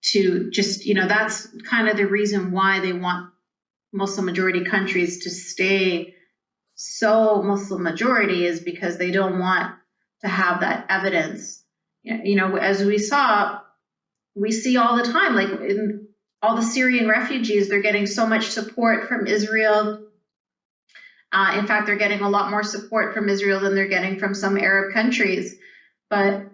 just, that's kind of the reason why they want Muslim majority countries to stay so Muslim majority is because they don't want to have that evidence. As we see all the time, like in all the Syrian refugees, they're getting so much support from Israel. In fact, they're getting a lot more support from Israel than they're getting from some Arab countries. But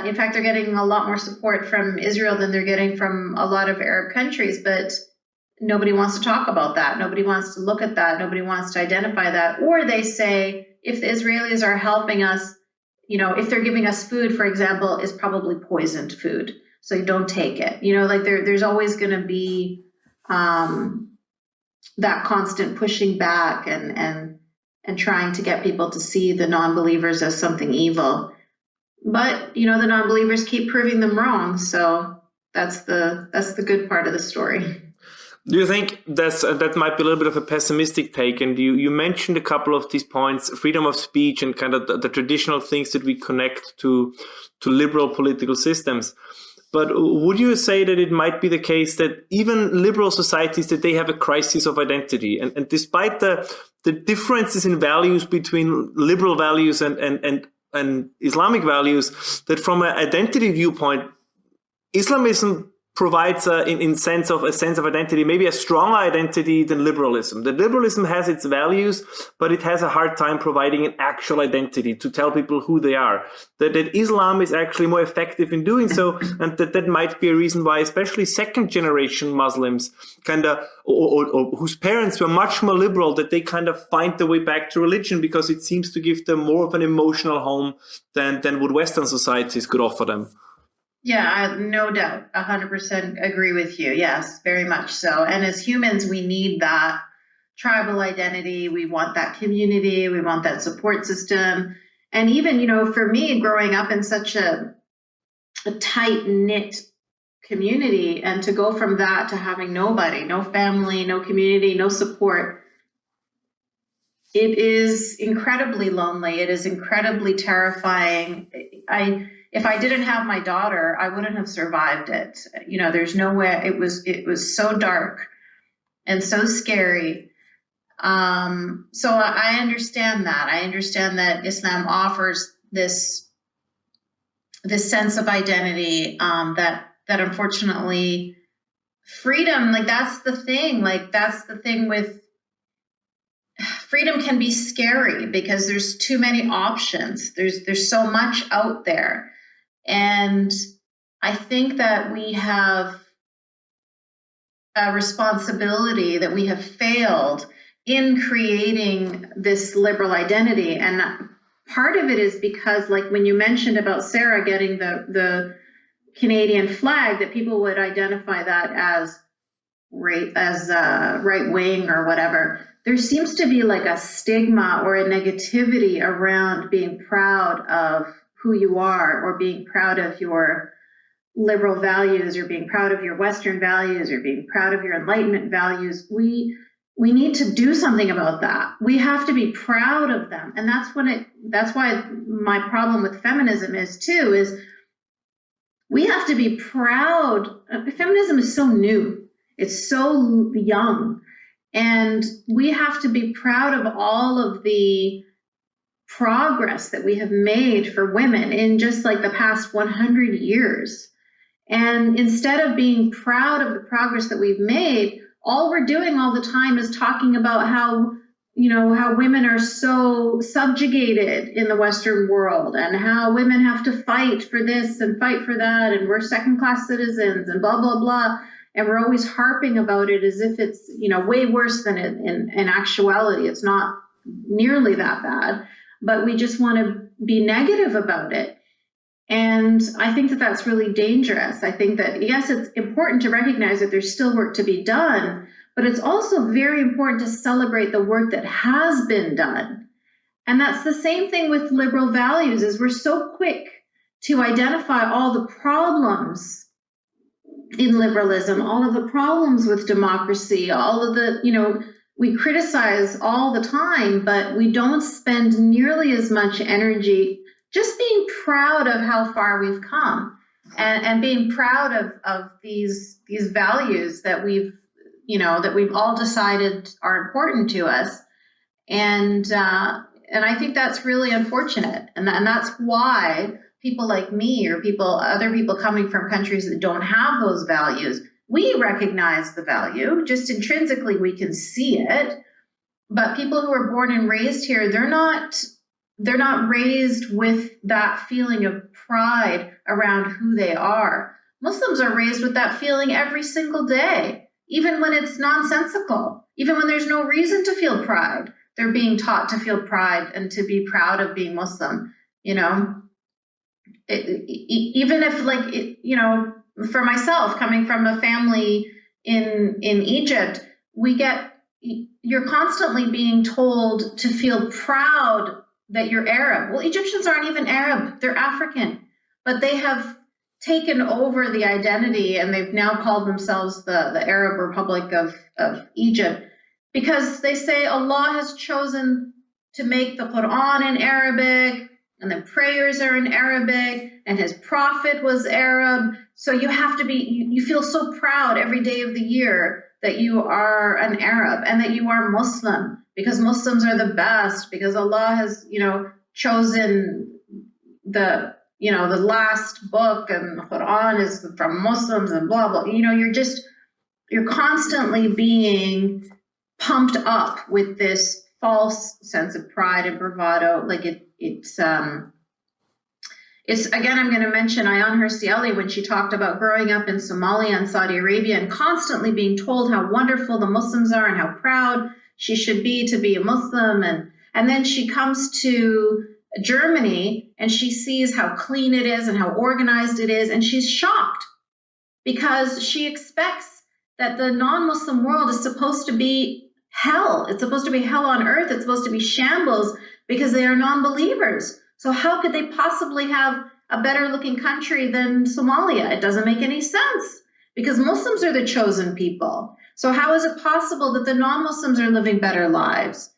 in fact, they're getting a lot more support from Israel than they're getting from a lot of Arab countries. But nobody wants to talk about that. Nobody wants to look at that. Nobody wants to identify that. Or they say, if the Israelis are helping us, if they're giving us food, for example, it's probably poisoned food. So you don't take it. There's always going to be that constant pushing back and trying to get people to see the non-believers as something evil. But, the non-believers keep proving them wrong. So that's the good part of the story. Do you think that might be a little bit of a pessimistic take? And you mentioned a couple of these points, freedom of speech and kind of the traditional things that we connect to liberal political systems. But would you say that it might be the case that even liberal societies, that they have a crisis of identity? And despite the differences in values between liberal values and Islamic values, that from an identity viewpoint, Islamism provides in sense of identity, maybe a stronger identity than liberalism. The liberalism has its values, but it has a hard time providing an actual identity to tell people who they are. That Islam is actually more effective in doing so, and that might be a reason why, especially second generation Muslims, or whose parents were much more liberal, that they kind of find their way back to religion because it seems to give them more of an emotional home than what Western societies could offer them. Yeah, no doubt. 100% agree with you. Yes, very much so. And as humans, we need that tribal identity. We want that community. We want that support system. And even, for me, growing up in such a tight-knit community, and to go from that to having nobody, no family, no community, no support, it is incredibly lonely. It is incredibly terrifying. If I didn't have my daughter, I wouldn't have survived it. You know, there's no way. It was so dark and so scary. So I understand that. I understand that Islam offers this sense of identity, that unfortunately freedom, like that's the thing with freedom can be scary because there's too many options. There's so much out there. And I think that we have a responsibility, that we have failed in creating this liberal identity. And part of it is because, like when you mentioned about Sarah getting the Canadian flag, that people would identify that as right wing or whatever. There seems to be like a stigma or a negativity around being proud of who you are, or being proud of your liberal values, or being proud of your Western values, or being proud of your Enlightenment values. We need to do something about that. We have to be proud of them. And that's why my problem with feminism is we have to be proud. Feminism is so new. It's so young. And we have to be proud of all of the progress that we have made for women in just like the past 100 years. And instead of being proud of the progress that we've made, all we're doing all the time is talking about how women are so subjugated in the Western world, and how women have to fight for this and fight for that, and we're second-class citizens and blah, blah, blah. And we're always harping about it as if it's, way worse than it in actuality. It's not nearly that bad, but we just want to be negative about it. And I think that that's really dangerous. I think that, yes, it's important to recognize that there's still work to be done, but it's also very important to celebrate the work that has been done. And that's the same thing with liberal values, is we're so quick to identify all the problems in liberalism, all of the problems with democracy, all of the, we criticize all the time, but we don't spend nearly as much energy just being proud of how far we've come, and being proud of these values that we've all decided are important to us. And I think that's really unfortunate. And that's why people like me, or other people coming from countries that don't have those values, we recognize the value. Just intrinsically, we can see it. But people who are born and raised here, they're not raised with that feeling of pride around who they are. Muslims are raised with that feeling every single day, even when it's nonsensical, even when there's no reason to feel pride. They're being taught to feel pride and to be proud of being Muslim, even if, for myself, coming from a family in Egypt, you're constantly being told to feel proud that you're Arab. Well, Egyptians aren't even Arab, they're African, but they have taken over the identity, and they've now called themselves the Arab Republic of Egypt, because they say Allah has chosen to make the Quran in Arabic, and the prayers are in Arabic, and his prophet was Arab. So you have to you feel so proud every day of the year that you are an Arab and that you are Muslim, because Muslims are the best, because Allah has, chosen the last book, and the Quran is from Muslims, and blah, blah. You're constantly being pumped up with this false sense of pride and bravado. Like it's again, I'm going to mention Ayaan Hirsi Ali when she talked about growing up in Somalia and Saudi Arabia and constantly being told how wonderful the Muslims are and how proud she should be to be a Muslim. And then she comes to Germany and she sees how clean it is and how organized it is. And she's shocked because she expects that the non-Muslim world is supposed to be hell. It's supposed to be hell on earth. It's supposed to be shambles because they are non-believers. So how could they possibly have a better looking country than Somalia. It doesn't make any sense because Muslims are the chosen people. So how is it possible that the non-Muslims are living better lives?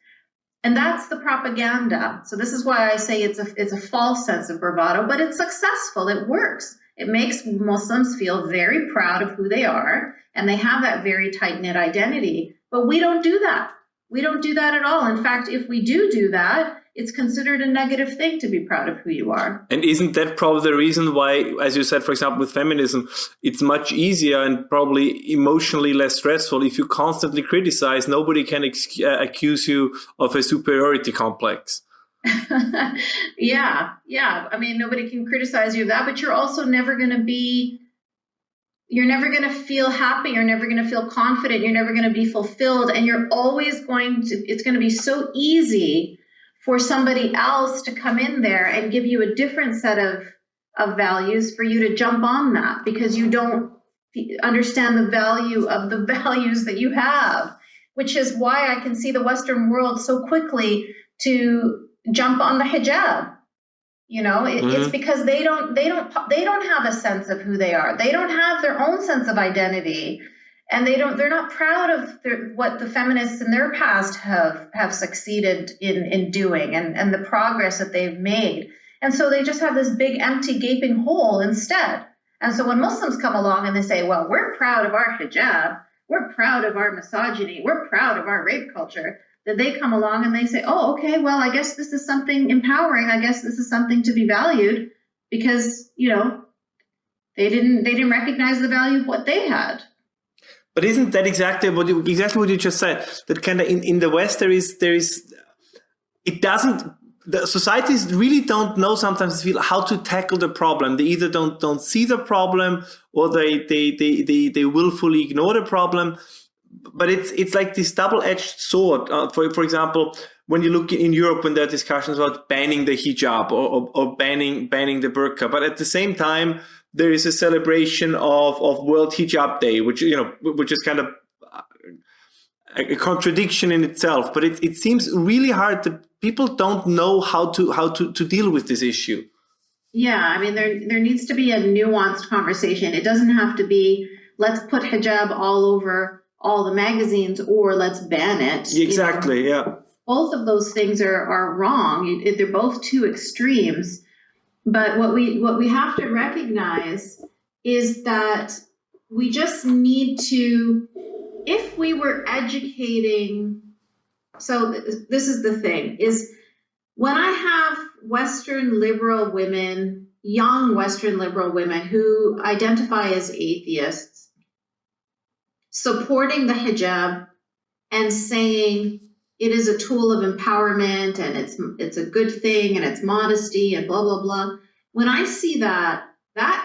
And that's the propaganda. So this is why I say it's a false sense of bravado, but it's successful. It works. It makes Muslims feel very proud of who they are, and they have that very tight-knit identity. But we don't do that. We don't do that at all. In fact, if we do that, it's considered a negative thing to be proud of who you are. And isn't that probably the reason why, as you said, for example, with feminism, it's much easier and probably emotionally less stressful if you constantly criticize? Nobody can accuse you of a superiority complex. Yeah. I mean, nobody can criticize you of that, but you're also never going to feel happy. You're never going to feel confident. You're never going to be fulfilled. And you're always it's going to be so easy for somebody else to come in there and give you a different set of values for you to jump on that because you don't understand the value of the values that you have, which is why I can see the Western world so quickly to jump on the hijab. It's because they don't have a sense of who they are. They don't have their own sense of identity. And they're not proud of what the feminists in their past have succeeded in doing and the progress that they've made. And so they just have this big, empty, gaping hole instead. And so when Muslims come along and they say, well, we're proud of our hijab, we're proud of our misogyny, we're proud of our rape culture, then they come along and they say, oh, okay, well, I guess this is something empowering. I guess this is something to be valued because, they didn't recognize the value of what they had. But isn't that exactly what you just said? That kind of in the West the societies really don't know sometimes feel how to tackle the problem. They either don't see the problem or they willfully ignore the problem. But it's like this double-edged sword. For example, when you look in Europe, when there are discussions about banning the hijab or banning the burqa, but at the same time, there is a celebration of World Hijab Day, which is kind of a contradiction in itself. But it seems really hard that people don't know how to deal with this issue. Yeah, I mean, there needs to be a nuanced conversation. It doesn't have to be let's put hijab all over all the magazines or let's ban it. Exactly. Yeah. Both of those things are wrong. They're both two extremes. But what we have to recognize is that we just need to, if we were educating, so this is the thing, is when I have Western liberal women, young Western liberal women who identify as atheists, supporting the hijab and saying it is a tool of empowerment and it's a good thing and it's modesty and blah, blah, blah. When I see that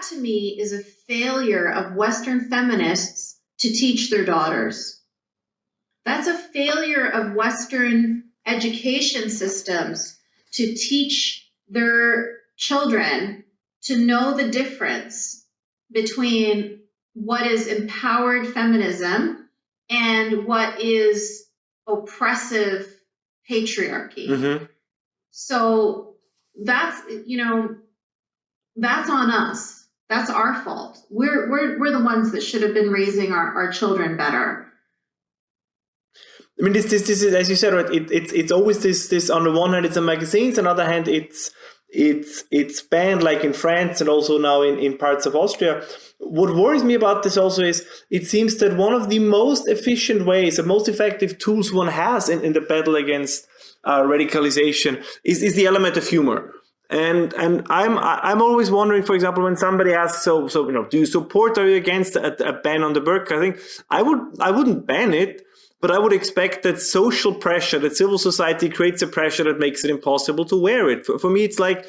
to me is a failure of Western feminists to teach their daughters. That's a failure of Western education systems to teach their children to know the difference between what is empowered feminism and what is oppressive patriarchy. Mm-hmm. So that's on us. That's our fault. We're the ones that should have been raising our children better. I mean, this is, as you said, right? It's always this. On the one hand, it's in magazines. On the other hand, it's banned, like in France and also now in parts of Austria. What worries me about this also is it seems that one of the most efficient ways, the most effective tools one has in the battle against radicalization is the element of humor. And I'm always wondering, for example, when somebody asks, so do you support or are you against a ban on the burqa? I think I wouldn't ban it, but I would expect that social pressure, that civil society creates a pressure that makes it impossible to wear it. For me, it's like,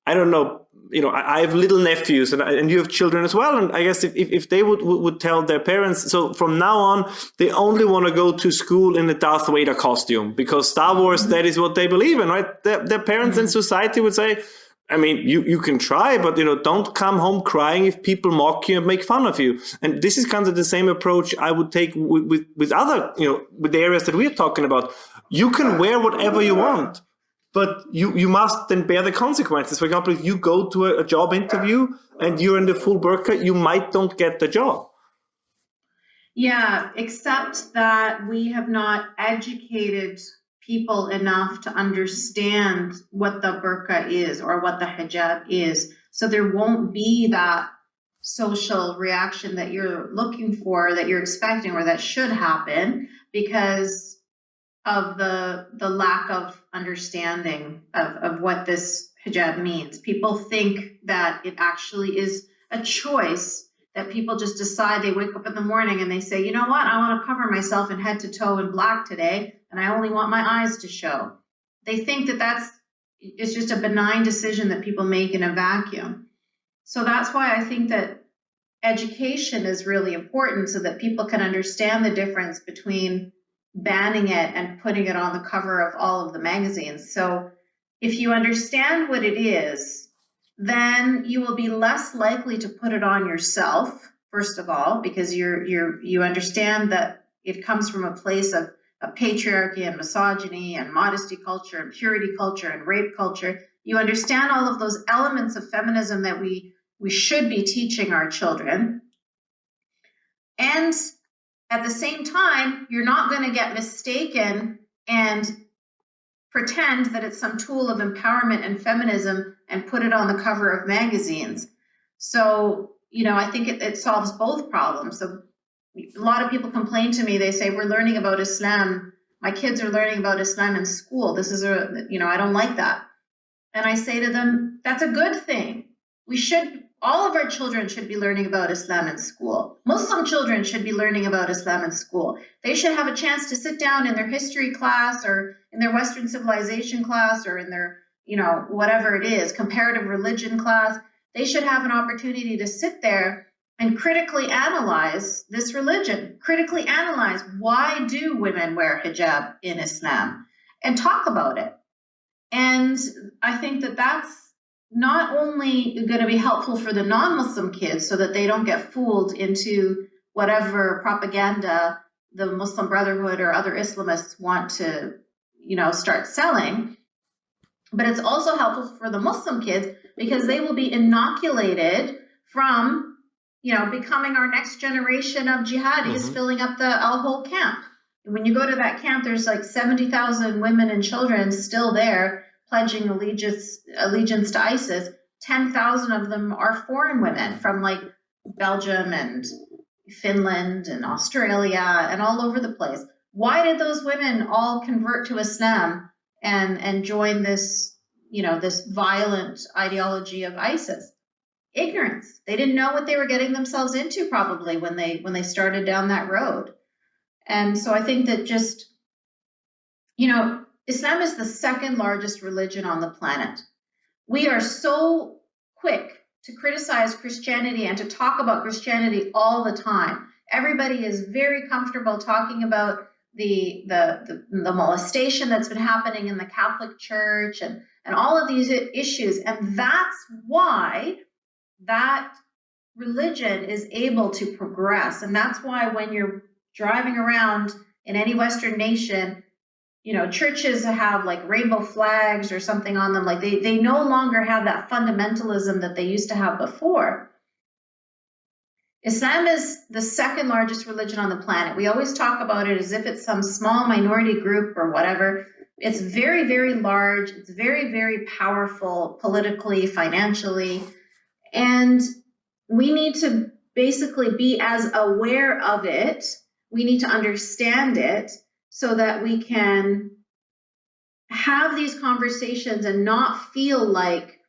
I don't know, I have little nephews and you have children as well. And I guess if they would tell their parents, so from now on, they only want to go to school in a Darth Vader costume because Star Wars, that is what they believe in, right? Their parents and society would say, I mean, you can try, but, don't come home crying if people mock you and make fun of you. And this is kind of the same approach I would take with other, with the areas that we're talking about. You can wear whatever you want. but you must then bear the consequences. For example, if you go to a job interview and you're in the full burqa, you might don't get the job. Yeah, except that we have not educated people enough to understand what the burqa is or what the hijab is. So there won't be that social reaction that you're looking for, that you're expecting, or that should happen because of the lack of understanding of what this hijab means. People think that it actually is a choice, that people just decide, they wake up in the morning and they say, you know what, I want to cover myself in head to toe in black today, and I only want my eyes to show. They think that it's just a benign decision that people make in a vacuum. So that's why I think that education is really important, so that people can understand the difference between banning it and putting it on the cover of all of the magazines. So if you understand what it is, then you will be less likely to put it on yourself, first of all, because you understand that it comes from a place of patriarchy and misogyny and modesty culture and purity culture and rape culture. You understand all of those elements of feminism that we should be teaching our children. And at the same time, you're not going to get mistaken and pretend that it's some tool of empowerment and feminism and put it on the cover of magazines. So, I think it solves both problems. So a lot of people complain to me. They say, we're learning about Islam. My kids are learning about Islam in school. This is I don't like that. And I say to them, that's a good thing. All of our children should be learning about Islam in school. Muslim children should be learning about Islam in school. They should have a chance to sit down in their history class or in their Western civilization class or in their, whatever it is, comparative religion class. They should have an opportunity to sit there and critically analyze this religion, critically analyze, why do women wear hijab in Islam, and talk about it. And I think that that's not only going to be helpful for the non-Muslim kids so that they don't get fooled into whatever propaganda the Muslim Brotherhood or other Islamists want to, start selling, but it's also helpful for the Muslim kids because they will be inoculated from, becoming our next generation of jihadis filling up the Al-Hol camp. When you go to that camp, there's like 70,000 women and children still there pledging allegiance to ISIS. 10,000 of them are foreign women from like Belgium and Finland and Australia and all over the place. Why did those women all convert to Islam and join this, this violent ideology of ISIS? Ignorance. They didn't know what they were getting themselves into probably when they started down that road. And so I think that just, Islam is the second largest religion on the planet. We are so quick to criticize Christianity and to talk about Christianity all the time. Everybody is very comfortable talking about the molestation that's been happening in the Catholic Church and all of these issues. And that's why that religion is able to progress. And that's why when you're driving around in any Western nation, churches have like rainbow flags or something on them. Like they no longer have that fundamentalism that they used to have before. Islam is the second largest religion on the planet. We always talk about it as if it's some small minority group or whatever. It's very, very large. It's very, very powerful politically, financially. And we need to basically be as aware of it. We need to understand it so that we can have these conversations and not feel like,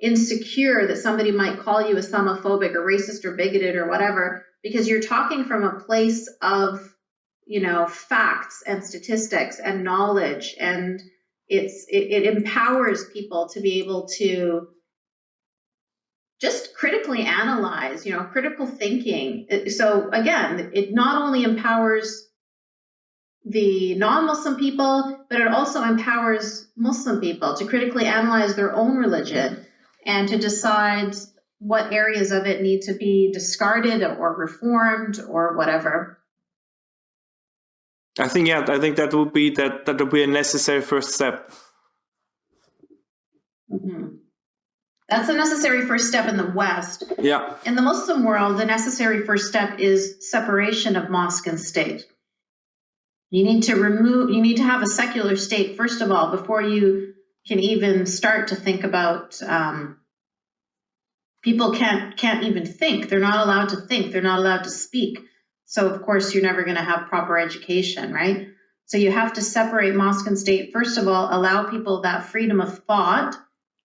insecure that somebody might call you Islamophobic or racist or bigoted or whatever, because you're talking from a place of, facts and statistics and knowledge. And it empowers people to be able to just critically analyze, critical thinking. So again, it not only empowers the non-Muslim people, but it also empowers Muslim people to critically analyze their own religion and to decide what areas of it need to be discarded or reformed or whatever. I think that would be a necessary first step. Mm-hmm. That's a necessary first step in the West. Yeah. In the Muslim world, the necessary first step is separation of mosque and state. You need to have a secular state, first of all, before you can even start to think about, people can't even think. They're not allowed to think. They're not allowed to speak. So of course, you're never going to have proper education, right? So you have to separate mosque and state. First of all, allow people that freedom of thought,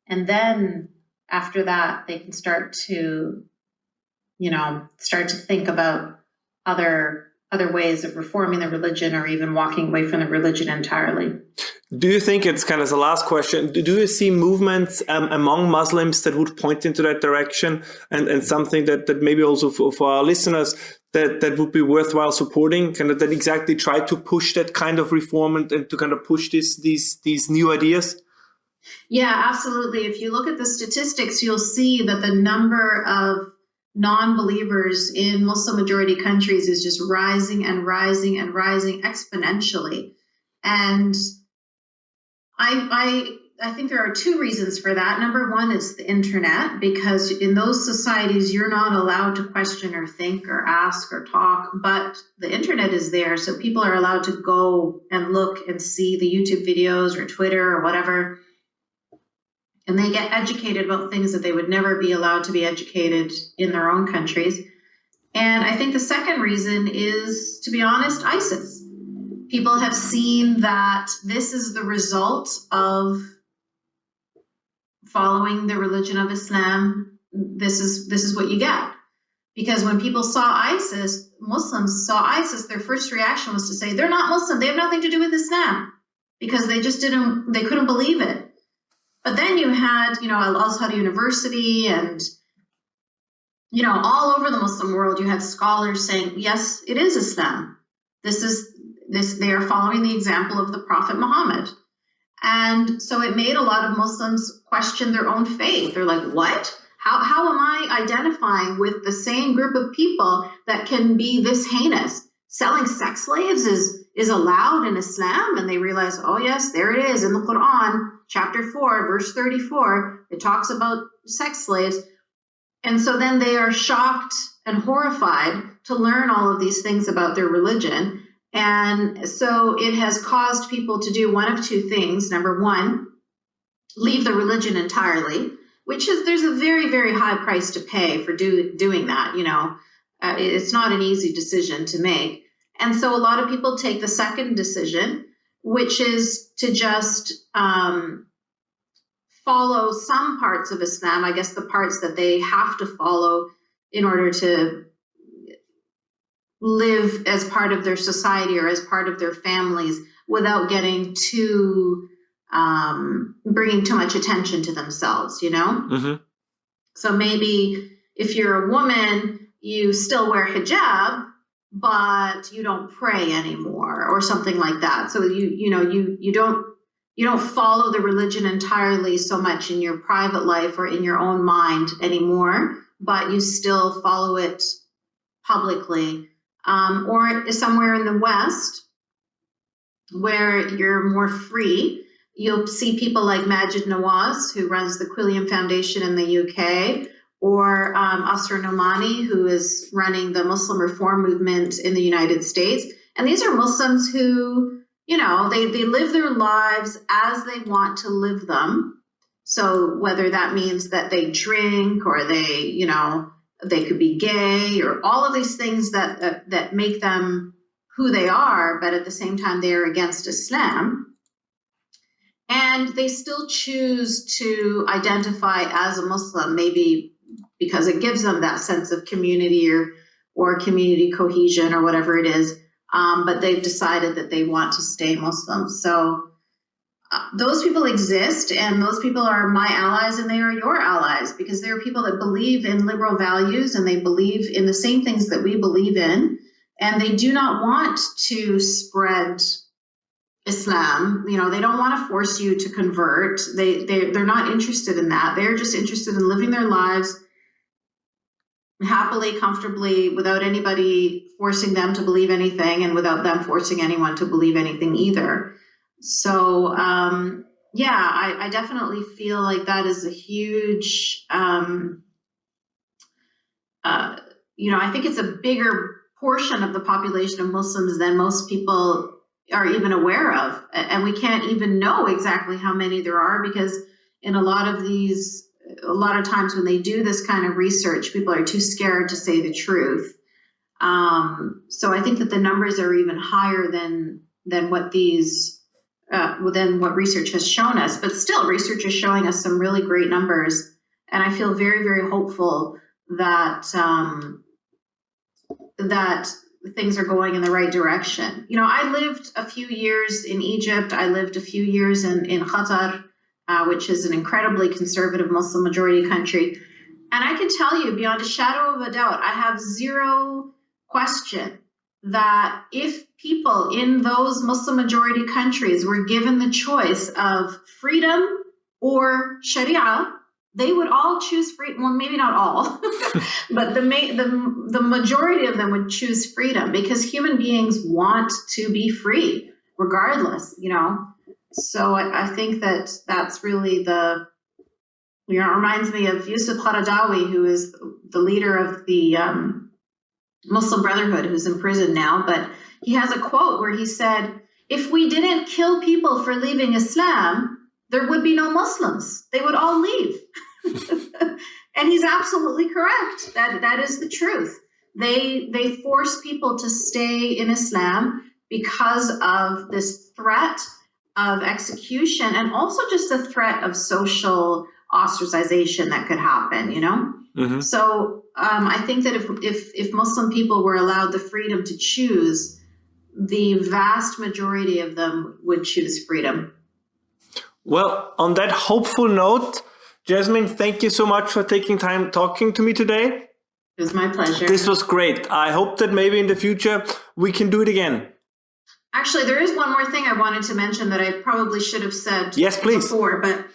and then after that, they can start to think about other ways of reforming the religion, or even walking away from the religion entirely. Do you think, it's kind of the last question, do you see movements among Muslims that would point into that direction, and something that maybe also for our listeners that would be worthwhile supporting, kind of that exactly try to push that kind of reform and to kind of push these new ideas? Yeah, absolutely. If you look at the statistics, you'll see that the number of non-believers in Muslim majority countries is just rising and rising and rising exponentially. And I think there are two reasons for that. Number one is the internet, because in those societies, you're not allowed to question or think or ask or talk, but the internet is there. So people are allowed to go and look and see the YouTube videos or Twitter or whatever. And they get educated about things that they would never be allowed to be educated in their own countries. And I think the second reason is, to be honest, ISIS. People have seen that this is the result of following the religion of Islam. This is what you get. Because when people saw ISIS, Muslims saw ISIS, their first reaction was to say, they're not Muslim, they have nothing to do with Islam. Because they couldn't believe it. But then you had, Al-Azhar University and, all over the Muslim world, you had scholars saying, yes, it is Islam. They are following the example of the Prophet Muhammad. And so it made a lot of Muslims question their own faith. They're like, what? How am I identifying with the same group of people that can be this heinous? Selling sex slaves is allowed in Islam, and they realize, oh yes, there it is in the Quran, chapter 4, verse 34, it talks about sex slaves. And so then they are shocked and horrified to learn all of these things about their religion. And so it has caused people to do one of two things. Number one, leave the religion entirely, there's a very, very high price to pay for doing that. It's not an easy decision to make. And so a lot of people take the second decision, which is to just follow some parts of Islam, I guess the parts that they have to follow in order to live as part of their society or as part of their families without getting bringing too much attention to themselves, Mm-hmm. So maybe if you're a woman, you still wear hijab, but you don't pray anymore or something like that. So you don't follow the religion entirely so much in your private life or in your own mind anymore, but you still follow it publicly. Or somewhere in the West where you're more free, you'll see people like Majid Nawaz, who runs the Quilliam Foundation in the UK, or Asr Nomani, who is running the Muslim Reform Movement in the United States. And these are Muslims who, they live their lives as they want to live them. So whether that means that they drink or they could be gay or all of these things that make them who they are, but at the same time they are against Islam. And they still choose to identify as a Muslim, maybe because it gives them that sense of community or community cohesion or whatever it is. But they've decided that they want to stay Muslim. So those people exist, and those people are my allies and they are your allies, because there are people that believe in liberal values and they believe in the same things that we believe in, and they do not want to spread Islam. They don't want to force you to convert. They're not interested in that. They're just interested in living their lives happily, comfortably, without anybody forcing them to believe anything and without them forcing anyone to believe anything either. So, I definitely feel like that is a huge, I think it's a bigger portion of the population of Muslims than most people are even aware of. And we can't even know exactly how many there are, because in a lot of times when they do this kind of research, people are too scared to say the truth. So I think that the numbers are even higher than what research has shown us. But still, research is showing us some really great numbers. And I feel very, very hopeful that that things are going in the right direction. I lived a few years in Egypt. I lived a few years in Qatar, which is an incredibly conservative Muslim majority country. And I can tell you beyond a shadow of a doubt, I have zero question that if people in those Muslim majority countries were given the choice of freedom or Sharia, they would all choose freedom. Well, maybe not all, but the majority of them would choose freedom, because human beings want to be free regardless, So I think that's really it reminds me of Yusuf Qaradawi, who is the leader of the Muslim Brotherhood, who's in prison now. But he has a quote where he said, if we didn't kill people for leaving Islam, there would be no Muslims. They would all leave. And he's absolutely correct. That is the truth. They force people to stay in Islam because of this threat of execution, and also just a threat of social ostracization that could happen, Mm-hmm. So I think that if Muslim people were allowed the freedom to choose, the vast majority of them would choose freedom. Well, on that hopeful note, Yasemine, thank you so much for taking time talking to me today. It was my pleasure. This was great. I hope that maybe in the future we can do it again. Actually, there is one more thing I wanted to mention that I probably should have said before, but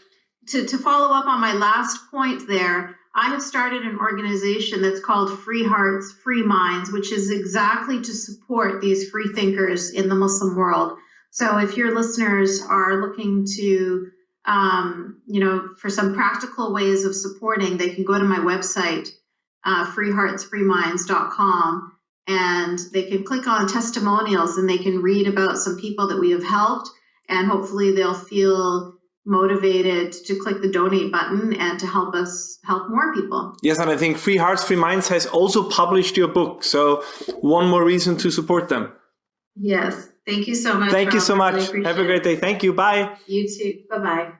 to follow up on my last point there, I have started an organization that's called Free Hearts, Free Minds, which is exactly to support these free thinkers in the Muslim world. So if your listeners are looking to, for some practical ways of supporting, they can go to my website, freeheartsfreeminds.com, and they can click on testimonials and they can read about some people that we have helped, and hopefully they'll feel motivated to click the donate button and to help us help more people. Yes, and I think Free Hearts, Free Minds has also published your book. So one more reason to support them. Yes. Thank you so much. Thank you so much. Have a great day. Thank you. Bye. You too. Bye-bye.